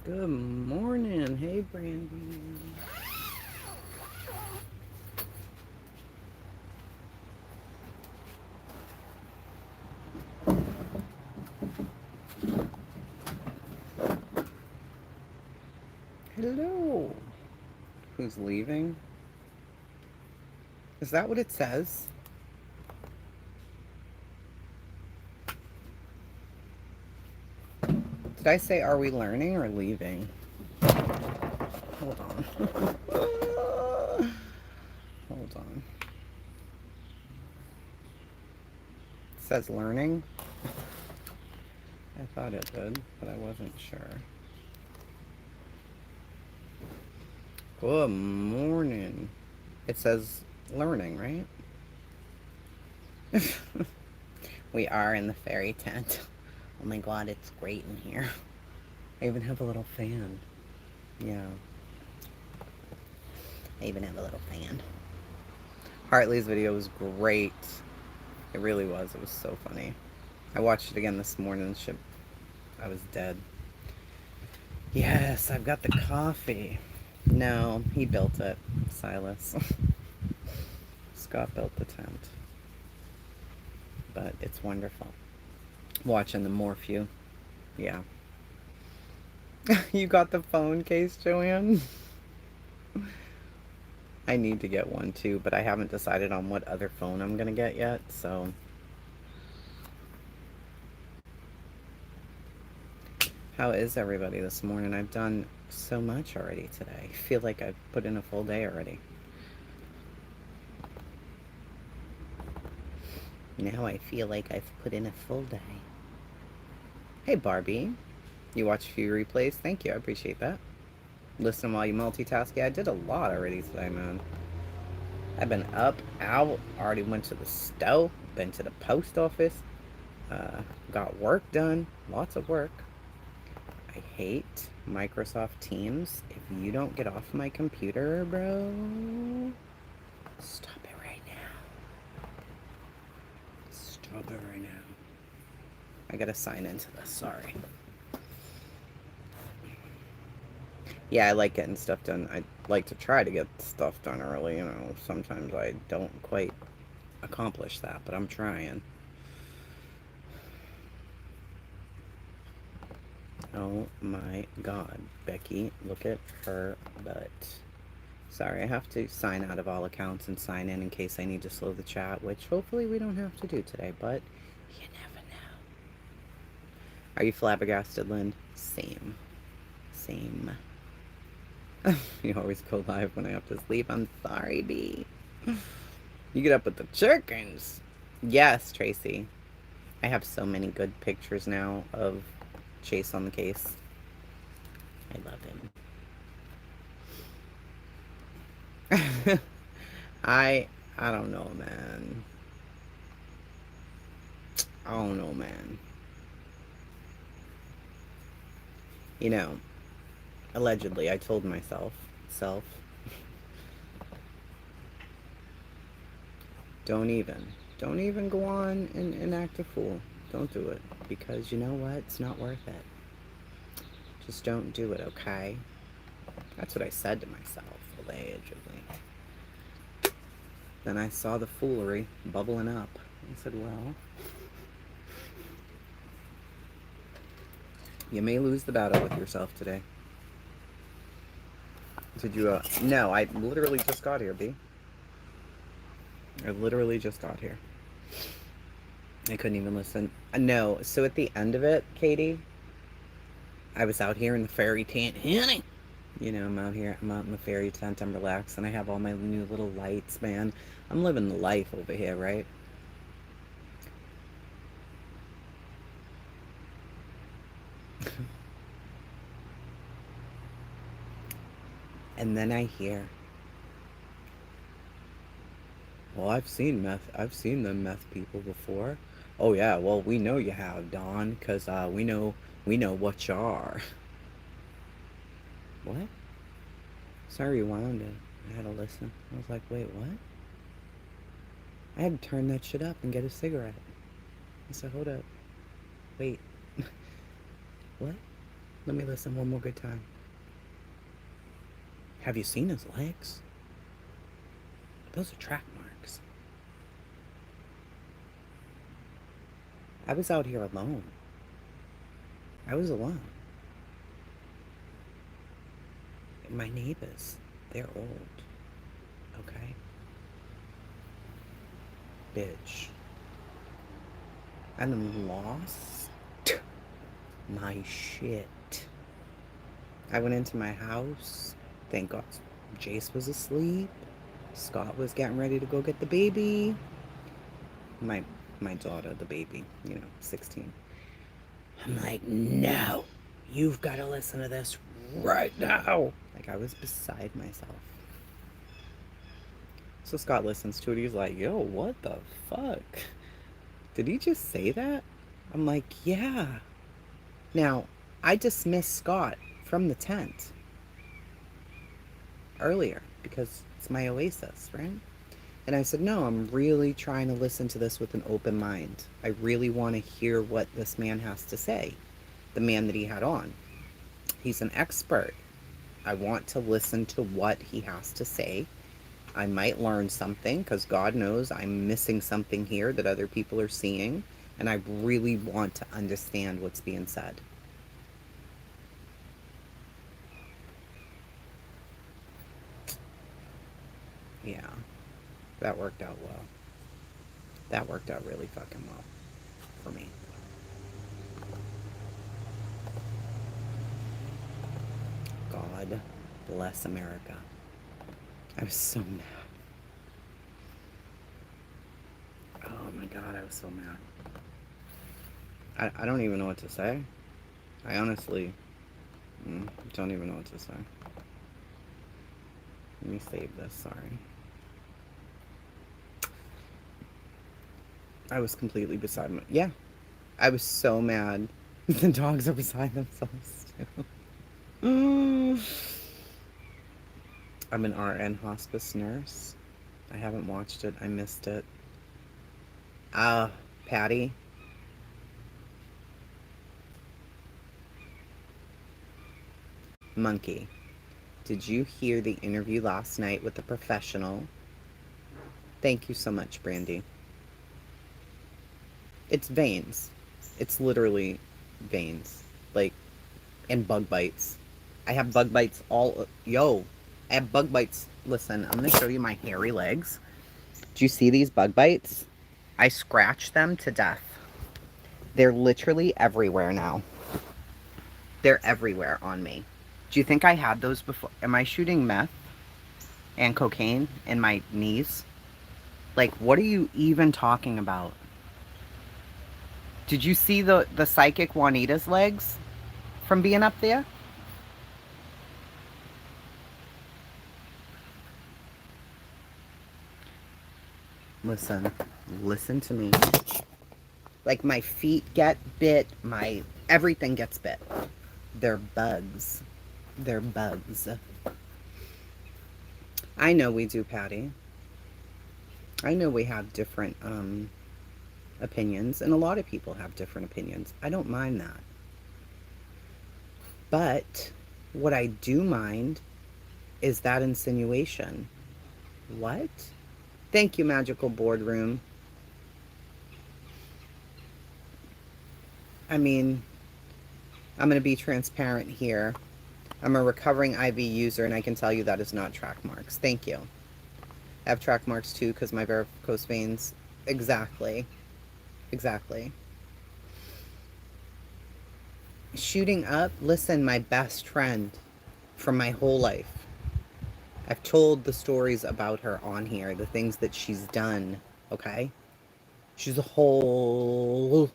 Good morning. Hey, Brandy. Hello. Who's leaving? Is that what it says? Did I say are we learning or leaving? Hold on. Hold on. It says learning. I thought it did, but I wasn't sure. Good morning. It says learning, right? We are in the fairy tent. Oh my god, it's great in here. I even have a little fan. Yeah. I even have a little fan. Hartley's video was great. It really was. It was so funny. I watched it again this morning. I was dead. Yes, I've got the coffee. No, he built it, Silas. Scott built the tent. But it's wonderful. Watching the morph. Yeah. You got the phone case, Joanne? I need to get one too, but I haven't decided on what other phone I'm gonna get yet, so. How is everybody this morning? I've done so much already today. I feel like I've put in a full day already. Now I feel like I've put in a full day. Hey, Barbie. You watch a few replays? Thank you. I appreciate that. Listen while you multitask. Yeah, I did a lot already today, man. I've been up, out, already went to the stove, been to the post office, got work done, lots of work. I hate Microsoft Teams. If you don't get off my computer, bro, stop it right now. Stop it right now. I gotta sign into this, sorry. Yeah, I like getting stuff done. I like to try to get stuff done early, you know. Sometimes I don't quite accomplish that, but I'm trying. Oh my god, Becky, look at her butt. Sorry, I have to sign out of all accounts and sign in case I need to slow the chat, which hopefully we don't have to do today, but you never know. Are you flabbergasted, Lynn? Same. Same. You always go live when I have to sleep. I'm sorry, B. You get up with the chickens. Yes, Tracy. I have so many good pictures now of Chase on the case. I love him. I don't know, man. I don't know, man. You know, allegedly, I told myself, don't even go on and act a fool. Don't do it. Because you know what? It's not worth it. Just don't do it, okay? That's what I said to myself, allegedly. Then I saw the foolery bubbling up. I said, well, you may lose the battle with yourself today. Did you, no, I literally just got here, B. I literally just got here. I couldn't even listen. No, so at the end of it, Katie, I was out here in the fairy tent, honey. You know, I'm out here, I'm out in the fairy tent, I'm relaxed, and I have all my new little lights, man. I'm living the life over here, right? And then I hear, well, I've seen them meth people before. Oh yeah, well, we know you have, Dawn, because we know what you are. What? Sorry, rewound it. I had to listen. I was like, wait, what? I had to turn that shit up and get a cigarette. I said, hold up. Wait. What? Let me listen one more good time. Have you seen his legs? Those are track marks. I was out here alone. I was alone. My neighbors, they're old. Okay? Bitch. And lost my shit. I went into my house. Thank God Jace was asleep. Scott was getting ready to go get the baby. My daughter, the baby, 16. I'm like, no, you've got to listen to this right now. Like, I was beside myself. So Scott listens to it. He's like, yo, what the fuck? Did he just say that? I'm like, yeah. Now, I dismissed Scott from the tent earlier because it's my oasis, right? And I said, no, I'm really trying to listen to this with an open mind. I really want to hear what this man has to say, the man that he had on. He's an expert. I want to listen to what he has to say. I might learn something because God knows I'm missing something here that other people are seeing. And I really want to understand what's being said. Yeah, that worked out well. That worked out really fucking well for me. God bless America. I was so mad. Oh my God, I was so mad. I don't even know what to say. I honestly don't even know what to say. Let me save this, sorry. I was completely beside my... Yeah, I was so mad. The dogs are beside themselves, too. I'm an RN hospice nurse. I haven't watched it. I missed it. Patty. Monkey. Did you hear the interview last night with the professional? Thank you so much, Brandy. It's veins. It's literally veins. Like, and bug bites. I have bug bites all... Yo, I have bug bites. Listen, I'm going to show you my hairy legs. Do you see these bug bites? I scratch them to death. They're literally everywhere now. They're everywhere on me. Do you think I had those before? Am I shooting meth and cocaine in my knees? Like, what are you even talking about? Did you see the psychic Juanita's legs from being up there? Listen to me. Like, my feet get bit, my everything gets bit. They're bugs. They're bugs. I know we do, Patty. I know we have different opinions, and a lot of people have different opinions. I don't mind that. But what I do mind is that insinuation. What? Thank you, Magical Boardroom. I mean, I'm going to be transparent here. I'm a recovering IV user, and I can tell you that is not track marks. Thank you. I have track marks too because my varicose veins. Exactly. Exactly. Shooting up, listen, my best friend from my whole life. I've told the stories about her on here, the things that she's done, okay? She's a whole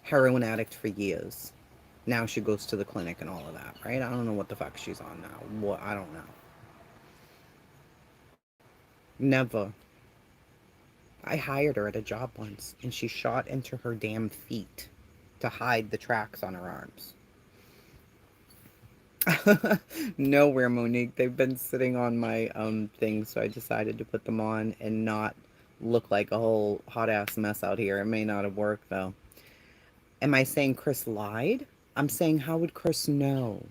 heroin addict for years. Now she goes to the clinic and all of that, right? I don't know what the fuck she's on now. What? I don't know. Never. I hired her at a job once, and she shot into her damn feet to hide the tracks on her arms. Nowhere, Monique. They've been sitting on my thing, so I decided to put them on and not look like a whole hot ass mess out here. It may not have worked though. Am I saying Chris lied? I'm saying, how would Chris know?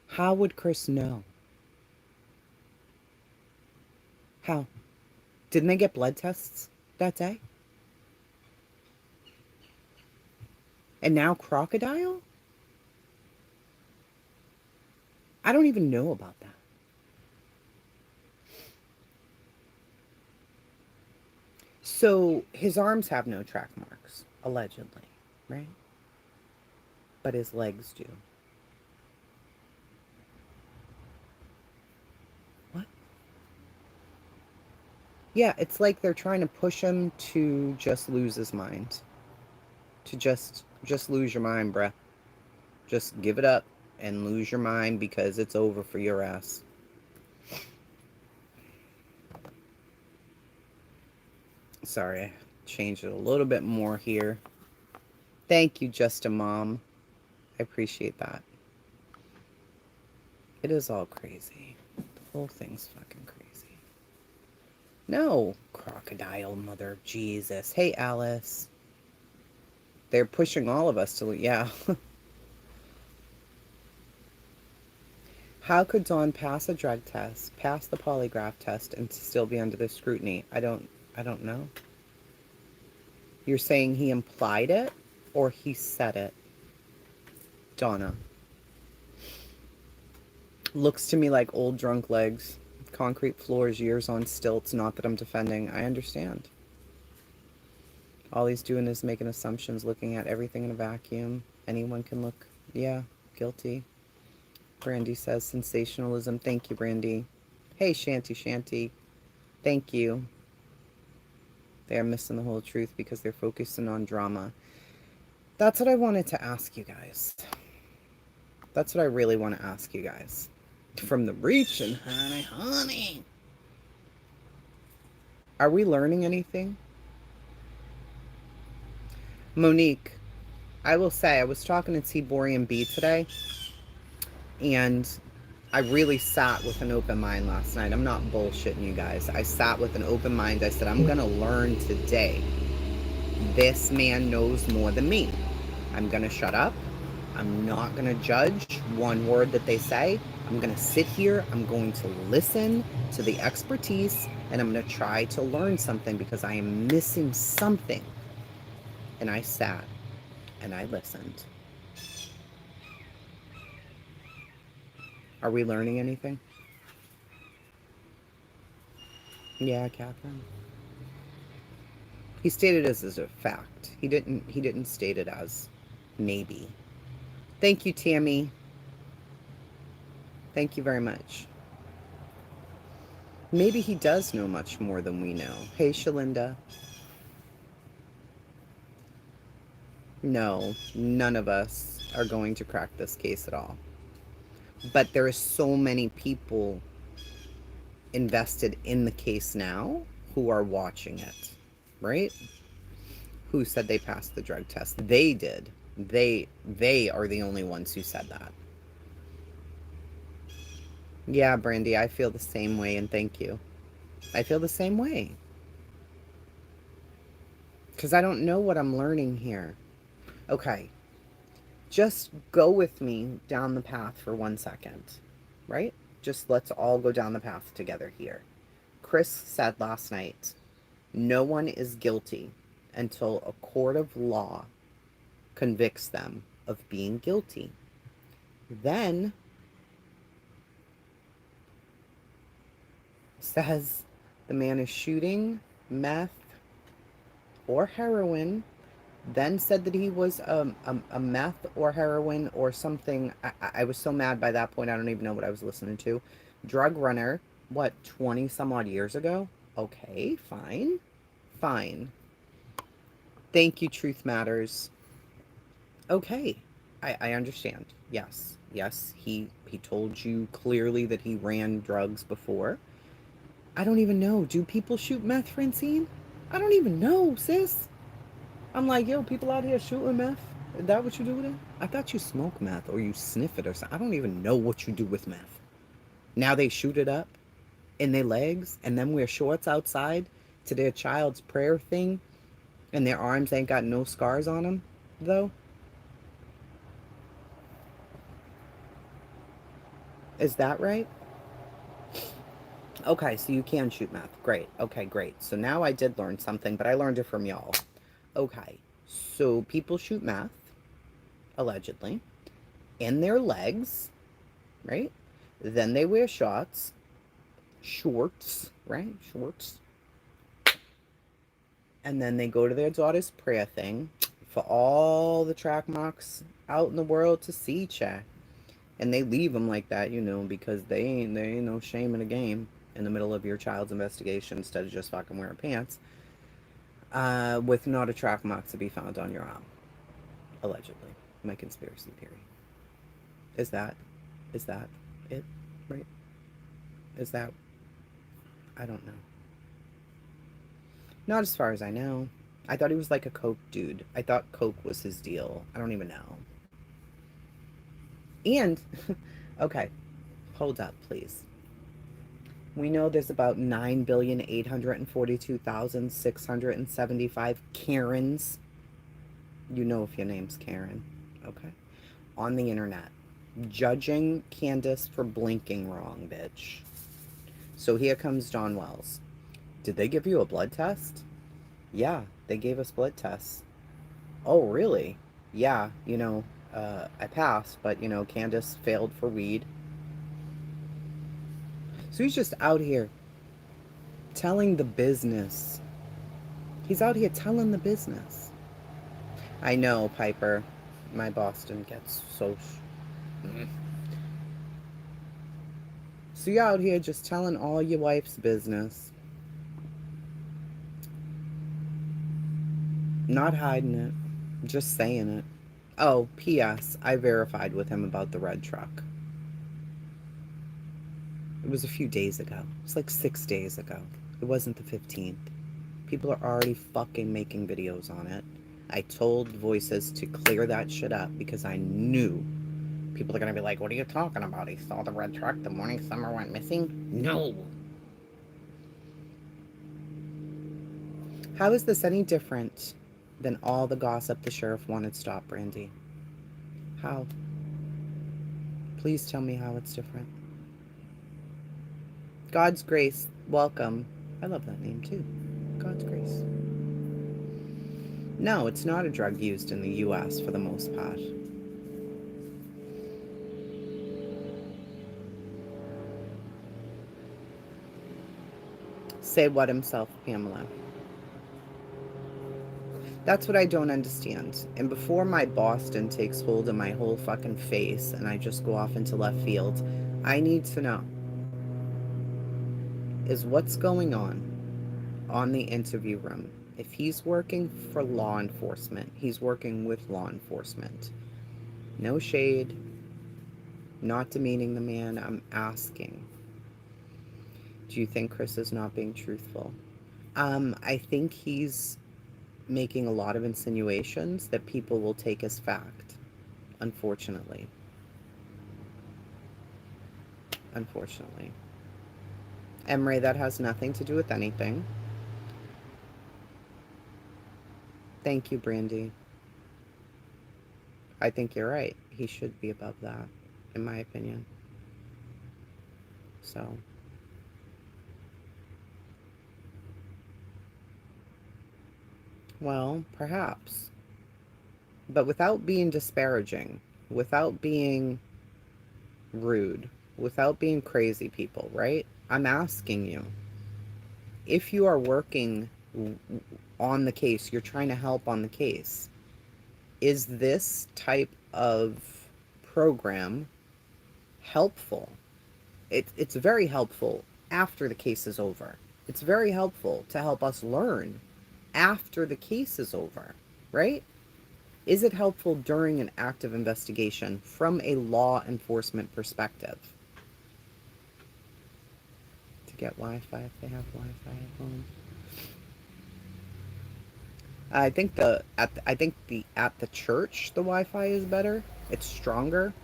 How would Chris know? How? Didn't they get blood tests that day? And now crocodile? I don't even know about that. So his arms have no track marks, allegedly, right? But his legs do. What? Yeah, it's like they're trying to push him to just lose his mind. To just lose your mind, bruh. Just give it up and lose your mind because it's over for your ass. Sorry, I changed it a little bit more here. Thank you, Just a Mom. I appreciate that. It is all crazy. The whole thing's fucking crazy. No, crocodile, mother of Jesus. Hey, Alice. They're pushing all of us to, yeah. How could Dawn pass a drug test, pass the polygraph test, and still be under the scrutiny? I don't know. You're saying he implied it or he said it? Donna. Looks to me like old drunk legs. Concrete floors, years on stilts. Not that I'm defending. I understand. All he's doing is making assumptions, looking at everything in a vacuum. Anyone can look. Yeah, guilty. Brandy says sensationalism. Thank you, Brandy. Hey, Shanty Shanty. Thank you. They are missing the whole truth because they're focusing on drama. That's what I wanted to ask you guys. That's what I really want to ask you guys. From the reach and honey. Are we learning anything? Monique, I will say, I was talking to T-Borian B today, and I really sat with an open mind last night. I'm not bullshitting you guys. I sat with an open mind. I said, I'm going to learn today. This man knows more than me. I'm going to shut up. I'm not going to judge one word that they say. I'm going to sit here. I'm going to listen to the expertise, and I'm going to try to learn something because I am missing something. And I sat and I listened. Are we learning anything? Yeah, Catherine. He stated it as a fact. He didn't state it as maybe. Thank you, Tammy. Thank you very much. Maybe he does know much more than we know. Hey, Shalinda. No, none of us are going to crack this case at all. But there are so many people invested in the case now who are watching it, right? Who said they passed the drug test? They did. They are the only ones who said that. Yeah, Brandy, I feel the same way, and thank you. I feel the same way. Because I don't know what I'm learning here. Okay. Just go with me down the path for 1 second, right? Just let's all go down the path together here. Chris said last night, no one is guilty until a court of law convicts them of being guilty. Then says the man is shooting meth or heroin, then said that he was a meth or heroin or something. I was so mad by that point, I don't even know what I was listening to. Drug runner, what, 20 some odd years ago? Okay, fine. Fine. Thank you, Truth Matters. Okay, I understand. Yes, yes, he told you clearly that he ran drugs before. I don't even know. Do people shoot meth, Francine? I don't even know, sis. I'm like, yo, people out here shooting meth? Is that what you do with it? I thought you smoke meth or you sniff it or something. I don't even know what you do with meth. Now they shoot it up in their legs and then wear shorts outside to their child's prayer thing and their arms ain't got no scars on them, though. Is that right? Okay, so you can shoot meth. Great. Okay, great. So now I did learn something, but I learned it from y'all. Okay, so people shoot meth, allegedly, in their legs, right? Then they wear shorts, right? Shorts. And then they go to their daughter's prayer thing for all the track marks out in the world to see, chat. And they leave them like that, because they ain't no shame in the game in the middle of your child's investigation instead of just fucking wearing pants. With not a track mark to be found on your arm, allegedly. My conspiracy theory. Is that, is that it? Right? Is that, I don't know. Not as far as I know. I thought he was like a coke dude. I thought coke was his deal. I don't even know. And, okay, hold up, please. We know there's about 9,842,675 Karens. You know if your name's Karen, okay? On the internet. Judging Candace for blinking wrong, bitch. So here comes John Wells. Did they give you a blood test? Yeah, they gave us blood tests. Oh, really? Yeah, I passed, but, Candace failed for weed. So he's just out here telling the business. He's out here telling the business. I know, Piper. My Boston gets so... So you're out here just telling all your wife's business. Not hiding it. Just saying it. Oh, P.S. I verified with him about the red truck. It was a few days ago. It was like 6 days ago. It wasn't the 15th. People are already fucking making videos on it. I told Voices to clear that shit up because I knew people are going to be like, what are you talking about? He saw the red truck the morning Summer went missing? No. How is this any different than all the gossip the sheriff wanted stopped, Brandy? How? Please tell me how it's different. God's Grace, welcome. I love that name too. God's Grace. No, it's not a drug used in the U.S. for the most part. Say what himself, Pamela? That's what I don't understand. And before my Boston takes hold of my whole fucking face and I just go off into left field, I need to know is what's going on the interview room. If he's working for law enforcement, he's working with law enforcement. No shade, not demeaning the man. I'm asking, do you think Chris is not being truthful? I think he's making a lot of insinuations that people will take as fact, unfortunately. Unfortunately. Emre, that has nothing to do with anything. Thank you, Brandy. I think you're right. He should be above that, in my opinion. So. Well, perhaps. But without being disparaging, without being rude, without being crazy people, right? I'm asking you, if you are working on the case, you're trying to help on the case, is this type of program helpful? It's very helpful after the case is over. It's very helpful to help us learn after the case is over, right? Is it helpful during an active investigation from a law enforcement perspective? To get Wi-Fi if they have Wi-Fi at home. I think at the church the Wi-Fi is better. It's stronger.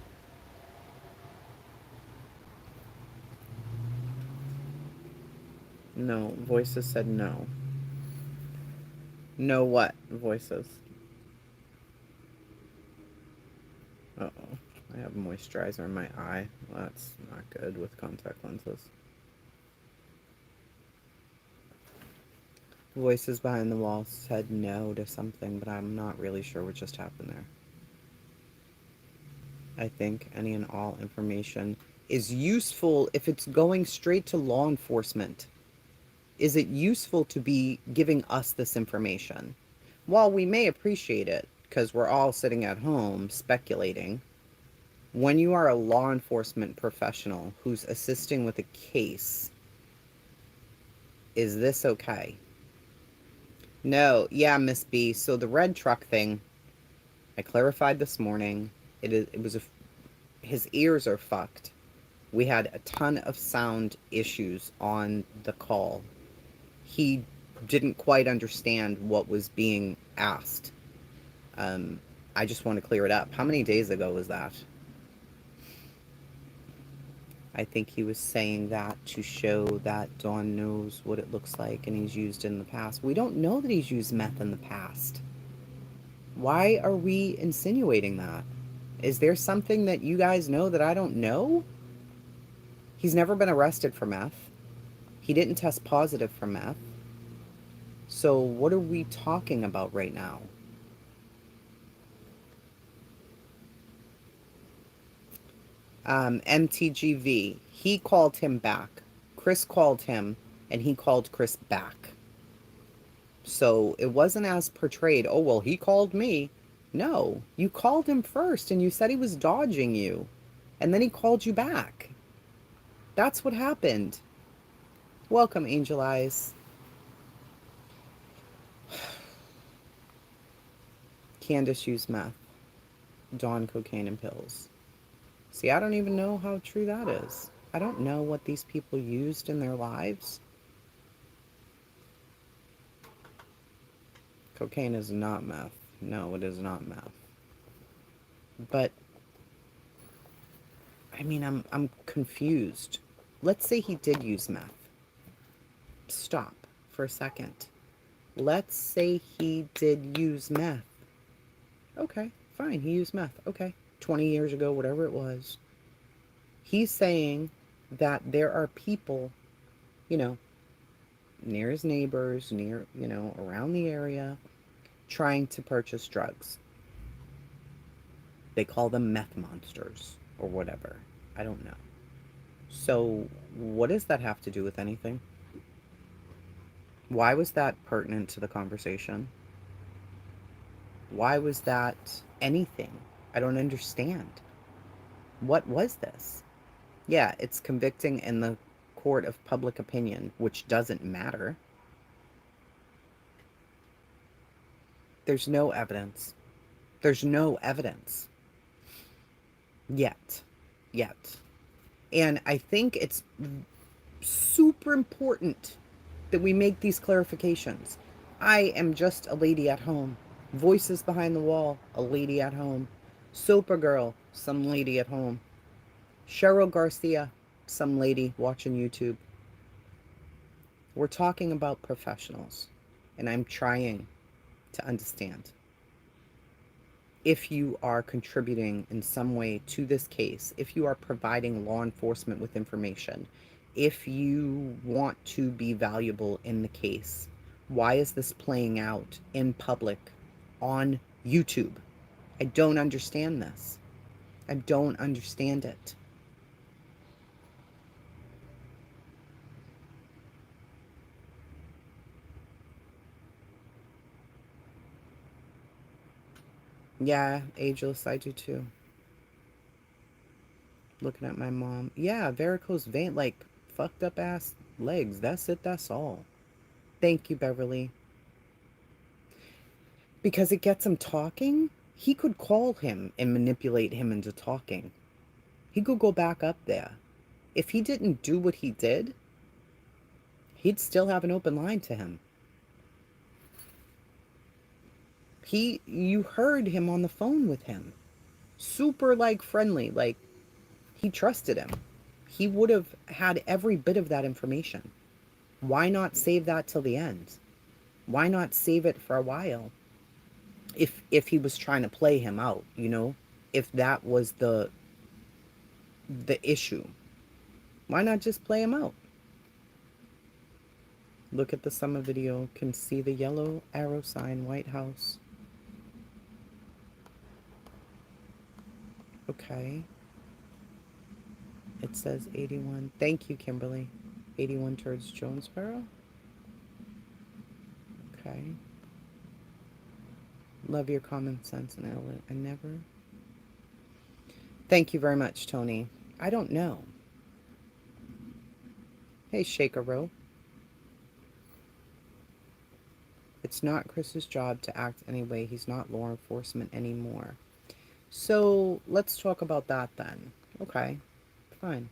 No, Voices said no. No what? Voices. Uh-oh. I have moisturizer in my eye. Well, that's not good with contact lenses. Voices behind the wall said no to something, but I'm not really sure what just happened there. I think any and all information is useful if it's going straight to law enforcement. Is it useful to be giving us this information? While we may appreciate it, because we're all sitting at home speculating, when you are a law enforcement professional who's assisting with a case, is this okay? No, yeah, Miss B. So the red truck thing, I clarified this morning. His ears are fucked. We had a ton of sound issues on the call. He didn't quite understand what was being asked. I just want to clear it up. How many days ago was that? I think he was saying that to show that Dawn knows what it looks like and he's used in the past. We don't know that he's used meth in the past. Why are we insinuating that? Is there something that you guys know that I don't know? He's never been arrested for meth. He didn't test positive for meth. So what are we talking about right now? MTGV, he called him back. Chris called him, and he called Chris back. So it wasn't as portrayed, oh, well, he called me. No, you called him first, and you said he was dodging you. And then he called you back. That's what happened. Welcome, Angel Eyes. Candace used meth. Dawn cocaine and pills. See, I don't even know how true that is. I don't know what these people used in their lives. Cocaine is not meth. No, it is not meth. But I mean, I'm confused. Let's say he did use meth. Stop for a second. Let's say he did use meth. Okay, fine, he used meth. Okay, 20 years ago, whatever it was. He's saying that there are people, near his neighbors, around the area, trying to purchase drugs. They call them meth monsters or whatever. I don't know. So, what does that have to do with anything? Why was that pertinent to the conversation? Why was that anything? I don't understand. What was this? Yeah, it's convicting in the court of public opinion, which doesn't matter. There's no evidence. There's no evidence. Yet. And I think it's super important that we make these clarifications. I am just a lady at home. Voices behind the wall, a lady at home. Supergirl, some lady at home. Cheryl Garcia, some lady watching YouTube. We're talking about professionals, and I'm trying to understand. If you are contributing in some way to this case, if you are providing law enforcement with information, if you want to be valuable in the case, why is this playing out in public on YouTube? I don't understand this. I don't understand it. Yeah, ageless, I do too. Looking at my mom. Yeah, varicose vein, like fucked up ass legs. That's it, that's all. Thank you, Beverly. Because it gets him talking. He could call him and manipulate him into talking. He could go back up there. If he didn't do what he did, he'd still have an open line to him. You heard him on the phone with him. Super, friendly. He trusted him. He would have had every bit of that information. Why not save that till the end? Why not save it for a while? If he was trying to play him out, if that was the the issue. Why not just play him out? Look at the summer video. Can see the yellow arrow sign, White House. Okay. It says 81. Thank you, Kimberly. 81 towards Jonesboro. Okay. Love your common sense, and I never. Thank you very much, Tony. I don't know. Hey, Shaker Row. It's not Chris's job to act anyway. He's not law enforcement anymore. So let's talk about that then. Okay, fine.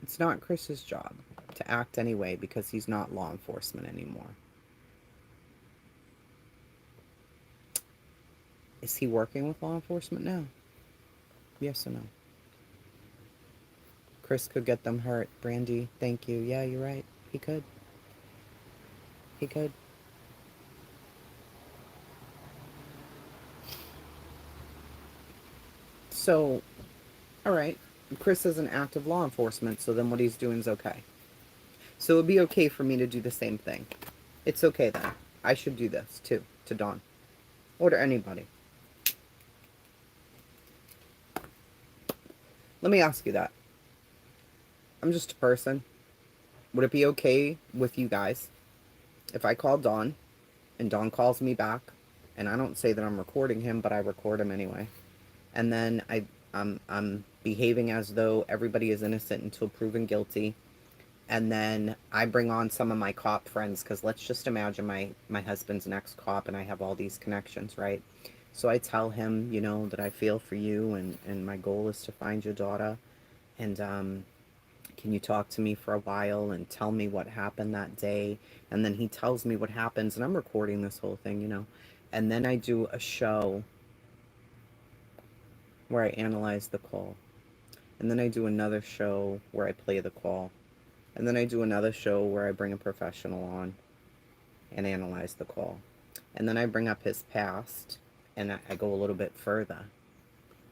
It's not Chris's job to act anyway because he's not law enforcement anymore. Is he working with law enforcement now? Yes or no? Chris could get them hurt. Brandy, thank you. Yeah, you're right. He could. He could. So, all right. Chris isn't active law enforcement, so then what he's doing is okay. So it would be okay for me to do the same thing. It's okay then. I should do this too, to Dawn. Or to anybody. Let me ask you that. I'm just a person. Would it be okay with you guys if I call Dawn and Dawn calls me back and I don't say that I'm recording him, but I record him anyway, and then I'm behaving as though everybody is innocent until proven guilty, and then I bring on some of my cop friends, because let's just imagine my husband's an ex-cop and I have all these connections, right? So I tell him, you know, that I feel for you and my goal is to find your daughter, and can you talk to me for a while and tell me what happened that day? And then he tells me what happens, and I'm recording this whole thing, you know. And then I do a show where I analyze the call. And then I do another show where I play the call. And then I do another show where I bring a professional on and analyze the call. And then I bring up his past, and I go a little bit further.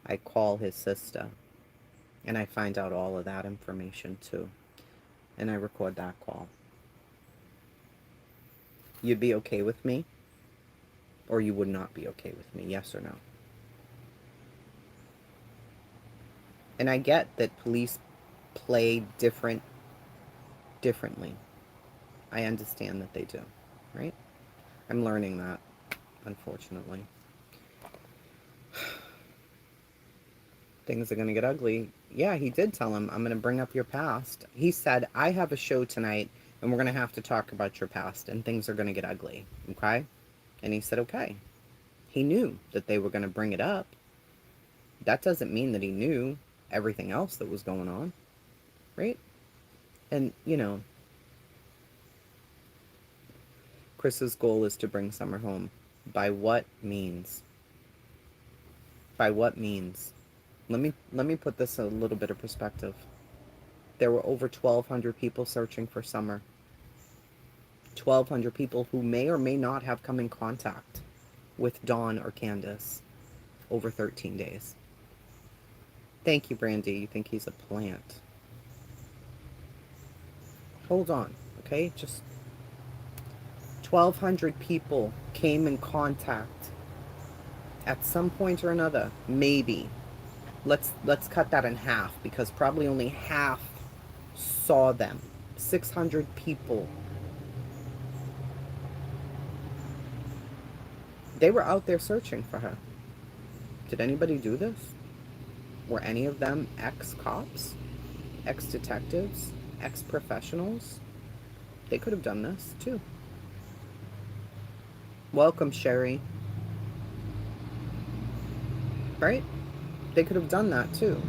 I call his sister, and I find out all of that information too. And I record that call. You'd be okay with me? Or you would not be okay with me, yes or no? And I get that police play differently. I understand that they do, right? I'm learning that, unfortunately. Things are going to get ugly. Yeah, he did tell him, I'm going to bring up your past. He said, I have a show tonight, and we're going to have to talk about your past, and things are going to get ugly, okay? And he said, okay. He knew that they were going to bring it up. That doesn't mean that he knew everything else that was going on, right? And, you know, Chris's goal is to bring Summer home. By what means? By what means? Let me put this in a little bit of perspective. There were over 1,200 people searching for Summer. 1,200 people who may or may not have come in contact with Dawn or Candace over 13 days. Thank you, Brandy. You think he's a plant. Hold on, okay? Just 1,200 people came in contact at some point or another, maybe. Let's cut that in half, because probably only half saw them. 600 people. They were out there searching for her. Did anybody do this? Were any of them ex-cops? Ex-detectives? Ex-professionals? They could have done this, too. Welcome, Sherry. Right? They could have done that, too.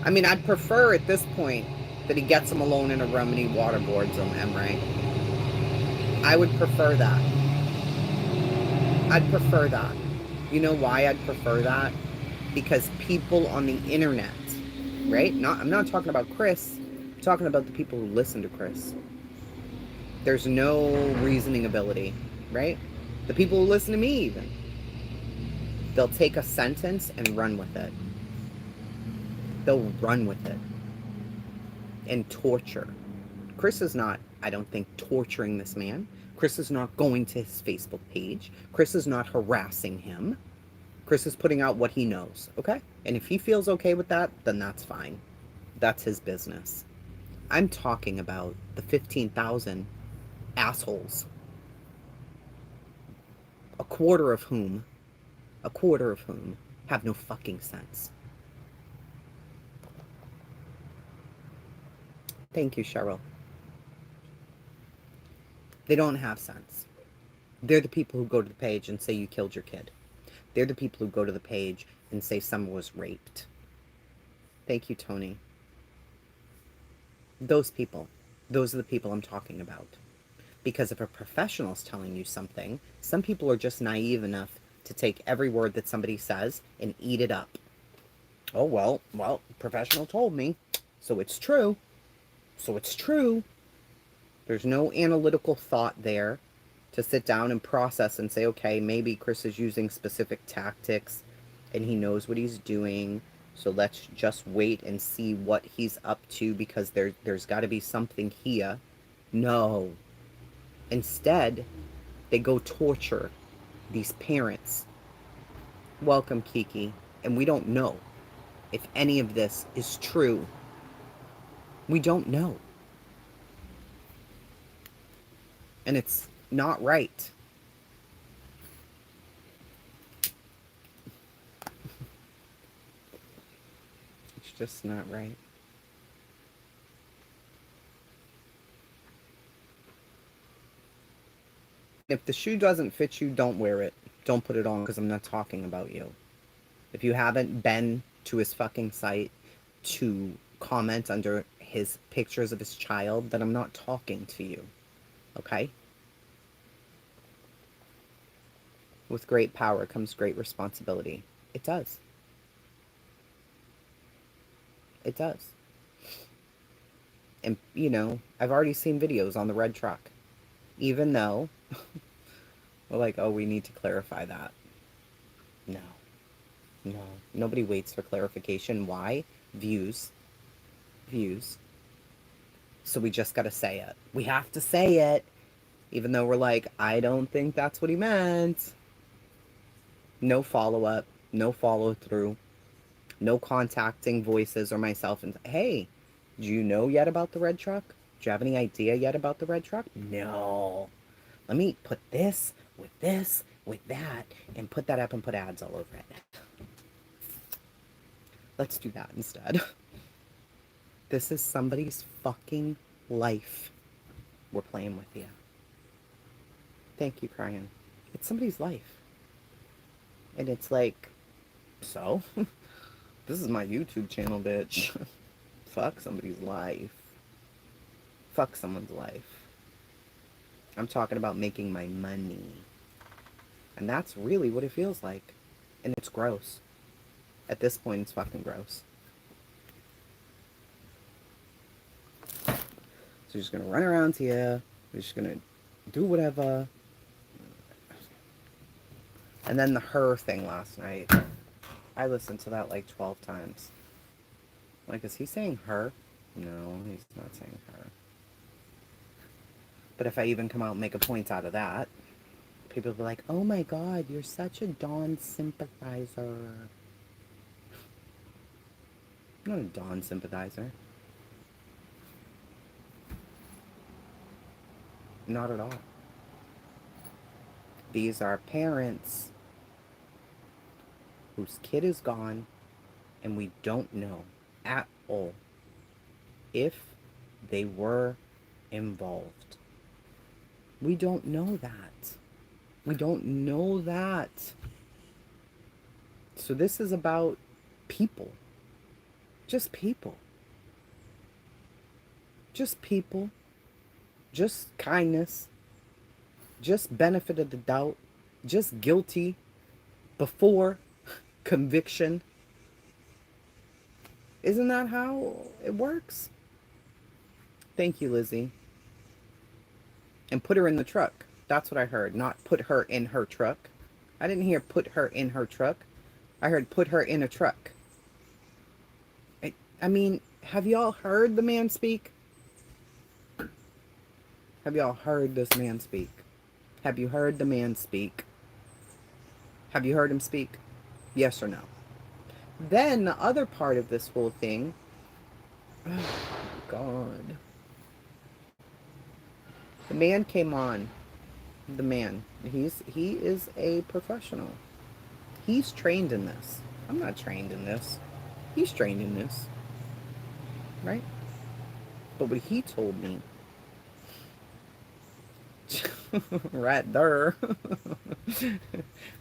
I mean, I'd prefer at this point that he gets them alone in a room and he waterboards them, right? I would prefer that. I'd prefer that. You know why I'd prefer that? Because people on the internet, right? I'm not talking about Chris. I'm talking about the people who listen to Chris. There's no reasoning ability, right? The people who listen to me, even. They'll take a sentence and run with it. They'll run with it. And torture. Chris is not, I don't think, torturing this man. Chris is not going to his Facebook page. Chris is not harassing him. Chris is putting out what he knows, okay? And if he feels okay with that, then that's fine. That's his business. I'm talking about the 15,000 assholes. A quarter of whom have no fucking sense. Thank you, Cheryl. They don't have sense. They're the people who go to the page and say you killed your kid. They're the people who go to the page and say someone was raped. Thank you, Tony. Those people. Those are the people I'm talking about. Because if a professional's telling you something, some people are just naive enough to take every word that somebody says and eat it up. Oh, well, professional told me, so it's true. So it's true. There's no analytical thought there to sit down and process and say, okay, maybe Chris is using specific tactics and he knows what he's doing. So let's just wait and see what he's up to because there's got to be something here. No. Instead, they go torture these parents. Welcome, Kiki. And we don't know if any of this is true. We don't know. And it's not right. It's just not right. If the shoe doesn't fit you, don't wear it. Don't put it on because I'm not talking about you. If you haven't been to his fucking site to comment under his pictures of his child, then I'm not talking to you. Okay? With great power comes great responsibility. It does. It does. And, you know, I've already seen videos on the red truck. Even though we're like, oh, we need to clarify that. No. No. Nobody waits for clarification. Why? Views. Views. So we just gotta say it. We have to say it. Even though we're like, I don't think that's what he meant. No follow-up. No follow-through. No contacting voices or myself and, hey, do you know yet about the red truck? Do you have any idea yet about the red truck? No. Let me put this with that, and put that up and put ads all over it. Let's do that instead. This is somebody's fucking life we're playing with here. Thank you, Brian. It's somebody's life. And it's like, so? This is my YouTube channel, bitch. Fuck somebody's life. Fuck someone's life. I'm talking about making my money. And that's really what it feels like. And it's gross. At this point, it's fucking gross. So you're just gonna run around here. You're just gonna do whatever. And then the her thing last night. I listened to that like 12 times. Like, is he saying her? No, he's not saying her. But if I even come out and make a point out of that, people will be like, oh my god, you're such a Dawn sympathizer. I'm not a Dawn sympathizer. Not at all. These are parents whose kid is gone and we don't know at all if they were involved. We don't know that. We don't know that. So this is about people. Just people. Just people. Just kindness. Just benefit of the doubt. Just guilty before conviction. Isn't that how it works? Thank you, Lizzie. And put her in the truck. That's what I heard. Not put her in her truck. I didn't hear put her in her truck. I heard put her in a truck. I mean, have y'all heard the man speak? Have y'all heard this man speak? Have you heard the man speak? Have you heard him speak? Yes or no? Then the other part of this whole thing, oh God. The man came on. The man. He is a professional. He's trained in this. I'm not trained in this. He's trained in this. Right? But what he told me right there.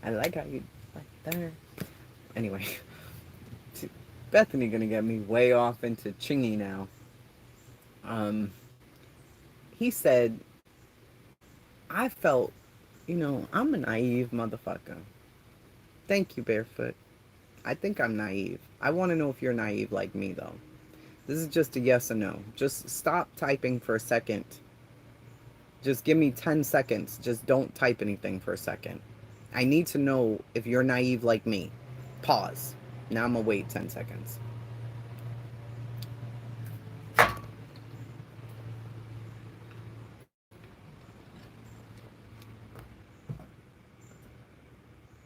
I like how you right there. Anyway, Bethany gonna get me way off into chingy now. Um, he said, I felt, I'm a naive motherfucker. Thank you, Barefoot. I think I'm naive. I want to know if you're naive like me, though. This is just a yes or no. Just stop typing for a second. Just give me 10 seconds. Just don't type anything for a second. I need to know if you're naive like me. Pause. Now I'm going to wait 10 seconds.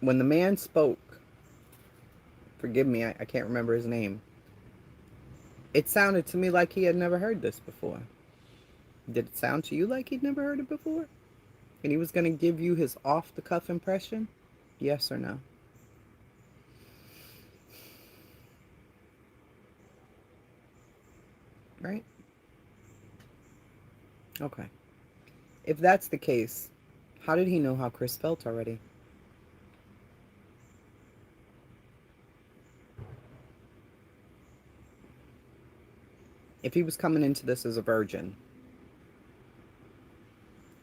When the man spoke, forgive me, I can't remember his name. It sounded to me like he had never heard this before. Did it sound to you like he'd never heard it before? And he was going to give you his off-the-cuff impression? Yes or no? Right? Okay. If that's the case, how did he know how Chris felt already? If he was coming into this as a virgin,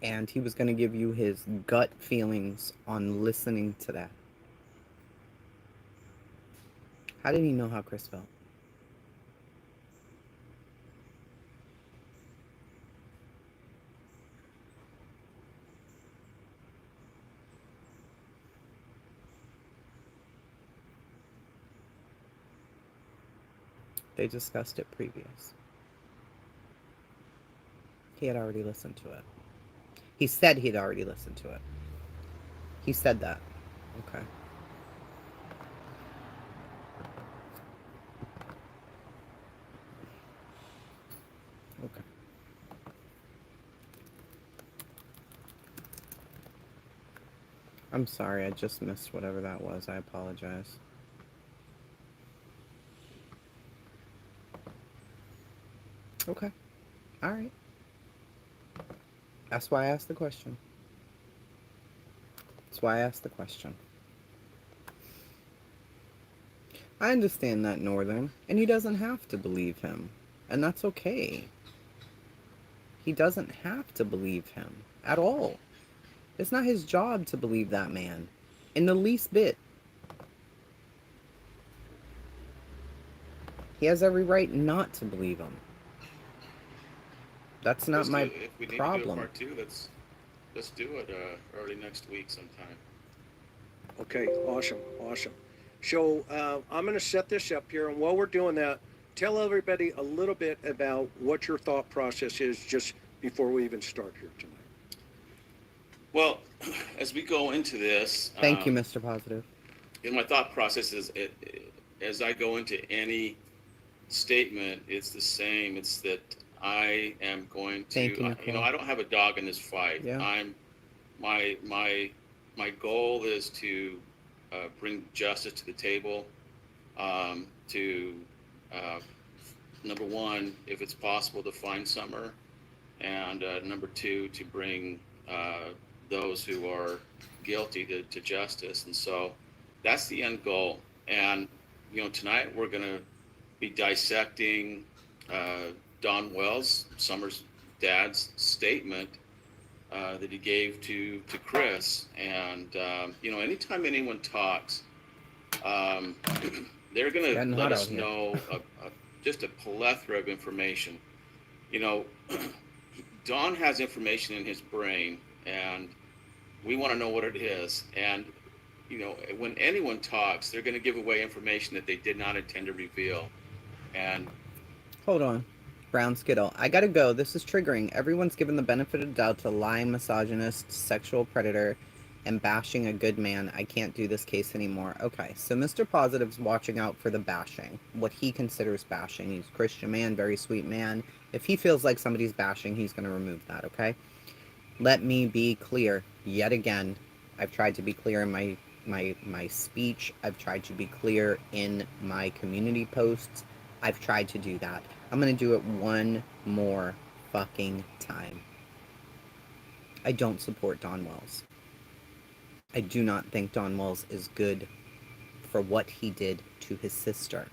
and he was going to give you his gut feelings on listening to that, how did he know how Chris felt? They discussed it previous. He had already listened to it. He said he'd already listened to it. He said that. Okay. Okay. I'm sorry, I just missed whatever that was. I apologize. Okay. All right. That's why I asked the question. That's why I asked the question. I understand that, Northern, and he doesn't have to believe him. And that's okay. He doesn't have to believe him at all. It's not his job to believe that man. In the least bit. He has every right not to believe him. That's not my If we need to do a problem. part two, let's do it early next week sometime. Okay, awesome, awesome. So I'm going to set this up here, and while we're doing that, tell everybody a little bit about what your thought process is just before we even start here tonight. Well, as we go into this, Thank you, Mr. Positive. in my thought process is as I go into any statement, it's the same. It's that I am going Thank you, to, Nicole. I don't have a dog in this fight. Yeah. My goal is to bring justice to the table. To number one, if it's possible, to find Summer, and number two, to bring those who are guilty to justice. And so that's the end goal. And tonight we're going to be dissecting Don Wells, Summer's dad's statement that he gave to Chris. And anytime anyone talks, they're going to Getting let hot us out here. know just a plethora of information. you know, Don has information in his brain, and we want to know what it is. And, you know, when anyone talks, they're going to give away information that they did not intend to reveal. And Hold on. Brown Skittle. I gotta go. This is triggering. Everyone's given the benefit of the doubt to lying misogynist, sexual predator, and bashing a good man. I can't do this case anymore. Okay, so Mr. Positive's watching out for the bashing. What he considers bashing. He's a Christian man, very sweet man. If he feels like somebody's bashing, he's gonna remove that, okay? Let me be clear. Yet again, I've tried to be clear in my speech. I've tried to be clear in my community posts. I've tried to do that. I'm going to do it one more fucking time. I don't support Don Wells. I do not think Don Wells is good for what he did to his sister.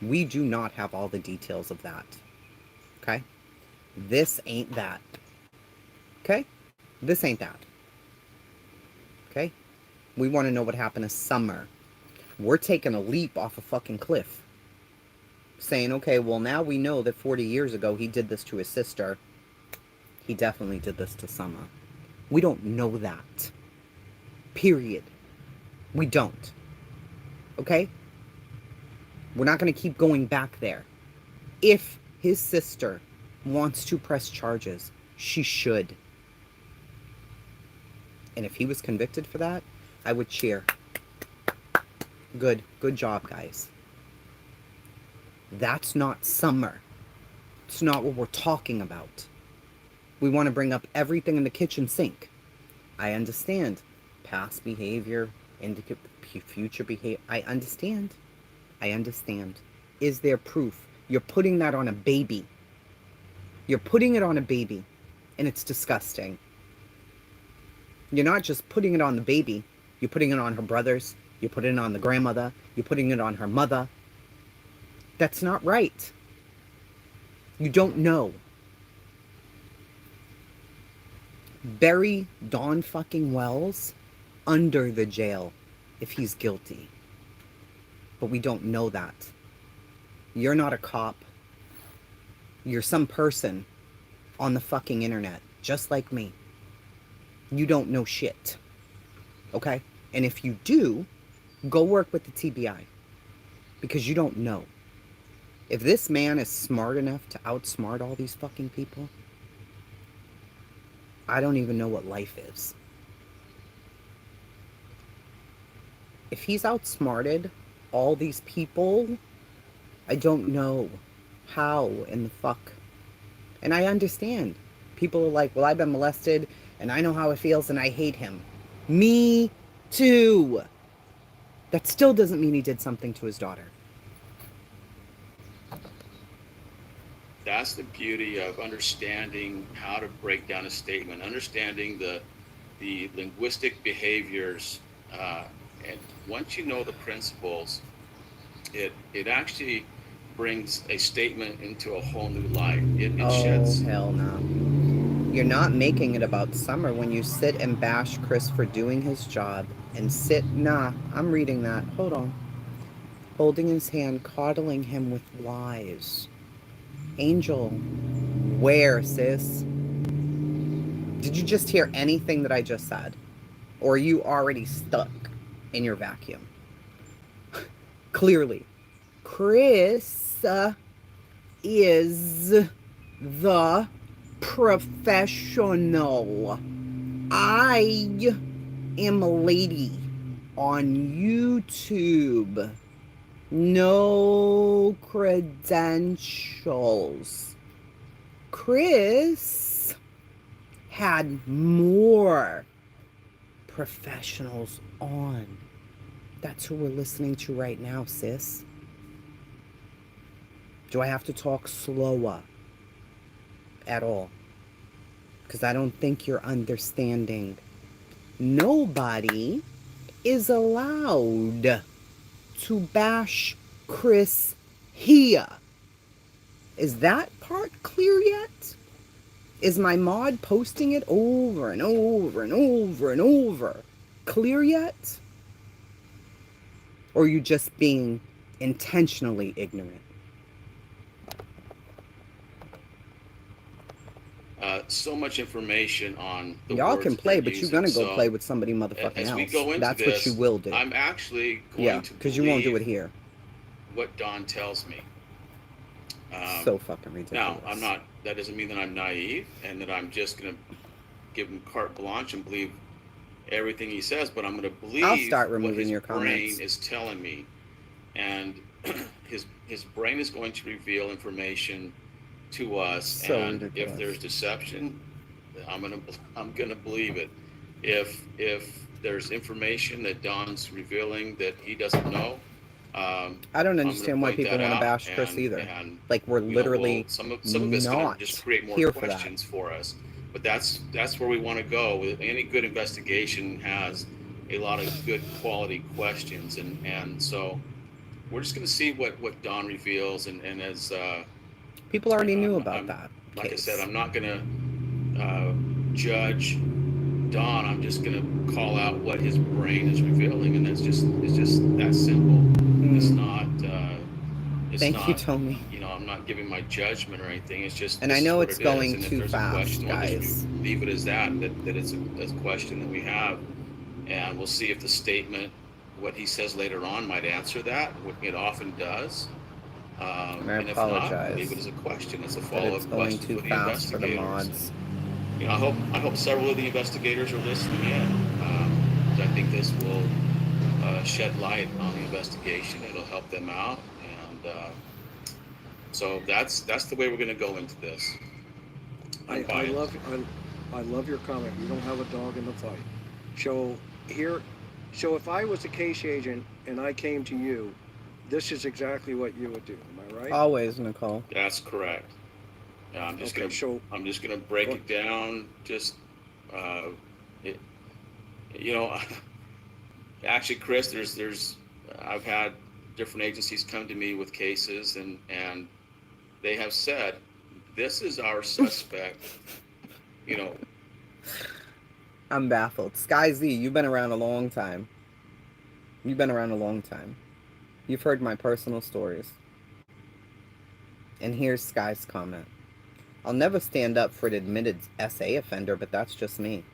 We do not have all the details of that. Okay? This ain't that. Okay? This ain't that. Okay? We want to know what happened to Summer. We're taking a leap off a fucking cliff. Saying, okay, well, now we know that 40 years ago he did this to his sister. He definitely did this to Summer. We don't know that. Period. We don't. Okay? We're not going to keep going back there. If his sister wants to press charges, she should. And if he was convicted for that, I would cheer. Good job, guys. That's not Summer. It's not what we're talking about. We want to bring up everything in the kitchen sink. I understand. Past behavior, indicate future behavior. I understand. Is there proof? You're putting that on a baby. You're putting it on a baby. And it's disgusting. You're not just putting it on the baby. You're putting it on her brothers. You're putting it on the grandmother. You're putting it on her mother. That's not right. You don't know. Bury Don fucking Wells under the jail if he's guilty. But we don't know that. You're not a cop. You're some person on the fucking internet, just like me. You don't know shit. Okay? And if you do, go work with the TBI. Because you don't know. If this man is smart enough to outsmart all these fucking people, I don't even know what life is. If he's outsmarted all these people, I don't know how in the fuck. And I understand. People are like, well, I've been molested, and I know how it feels, and I hate him. Me too. That still doesn't mean he did something to his daughter. that's the beauty of understanding how to break down a statement, understanding the linguistic behaviors. And once you know the principles, it actually brings a statement into a whole new light. It sheds. Oh, hell no. You're not making it about Summer when you sit and bash Chris for doing his job and I'm reading that. Hold on. Holding his hand, coddling him with lies. Angel, where, sis? Did you just hear anything that I just said? Or are you already stuck in your vacuum? Clearly. Chris is the professional. I am a lady on YouTube. No credentials. Chris had more professionals on. That's who we're listening to right now, sis. Do I have to talk slower at all? Because I don't think you're understanding. Nobody is allowed to bash Chris here. Is that part clear yet? Is my mod posting it over and over and over and over clear yet? Or are you just being intentionally ignorant? so much information on the Y'all words can that they're play, but you're using. gonna go So play with somebody motherfucking as we else. go into That's what you this, will do. I'm actually going Yeah, to because you won't do it believe here. what Don tells me. So fucking Now, ridiculous. that doesn't mean that I'm naive and that I'm just going to give him carte blanche and believe everything he says, but I'm going to I'll believe start what removing his your brain comments. is telling me. And his brain is going to reveal information to us, So and if ridiculous. there's deception, I'm gonna believe it. If there's information that Don's revealing that he doesn't know, I don't I'm gonna understand why point people that want to out, bash Chris either. and Like, we're literally some of it's gonna just not create more here for that. questions for us. But that's where we want to go. Any good investigation has a lot of good quality questions, and so we're just gonna see what Don reveals, and as People already knew about I'm that like I said, case. I'm not gonna judge Don. I'm just gonna call out what his brain is revealing, and it's just that simple. It's not. Thank you, Tony. I'm not giving my judgment or anything. It's just And this I is know what it's it is. going And if too there's a fast, question, we'll just guys. leave it as that it's a question that we have, and we'll see if the statement, what he says later on, might answer that, which it often does. And I And if not, leave it apologize as a question. It's a that it's follow-up going question too for the fast for the investigators. mods. I hope several of the investigators are listening in. 'Cause I think this will shed light on the investigation. It'll help them out, and so that's the way we're going to go into this. I Unbiased. I love your comment. You don't have a dog in the fight. So here, so if I was a case agent and I came to you, this is exactly what you would do. Am I right? Always, Nicole. That's correct. Yeah, Okay, so I'm just gonna break go- it down. Just uh, it, you know, actually, Chris, there's I've had different agencies come to me with cases, and they have said, this is our suspect. You know, I'm baffled. Sky Z, you've been around a long time. You've been around a long time. You've heard my personal stories. And here's Sky's comment. I'll never stand up for an admitted SA offender, but that's just me.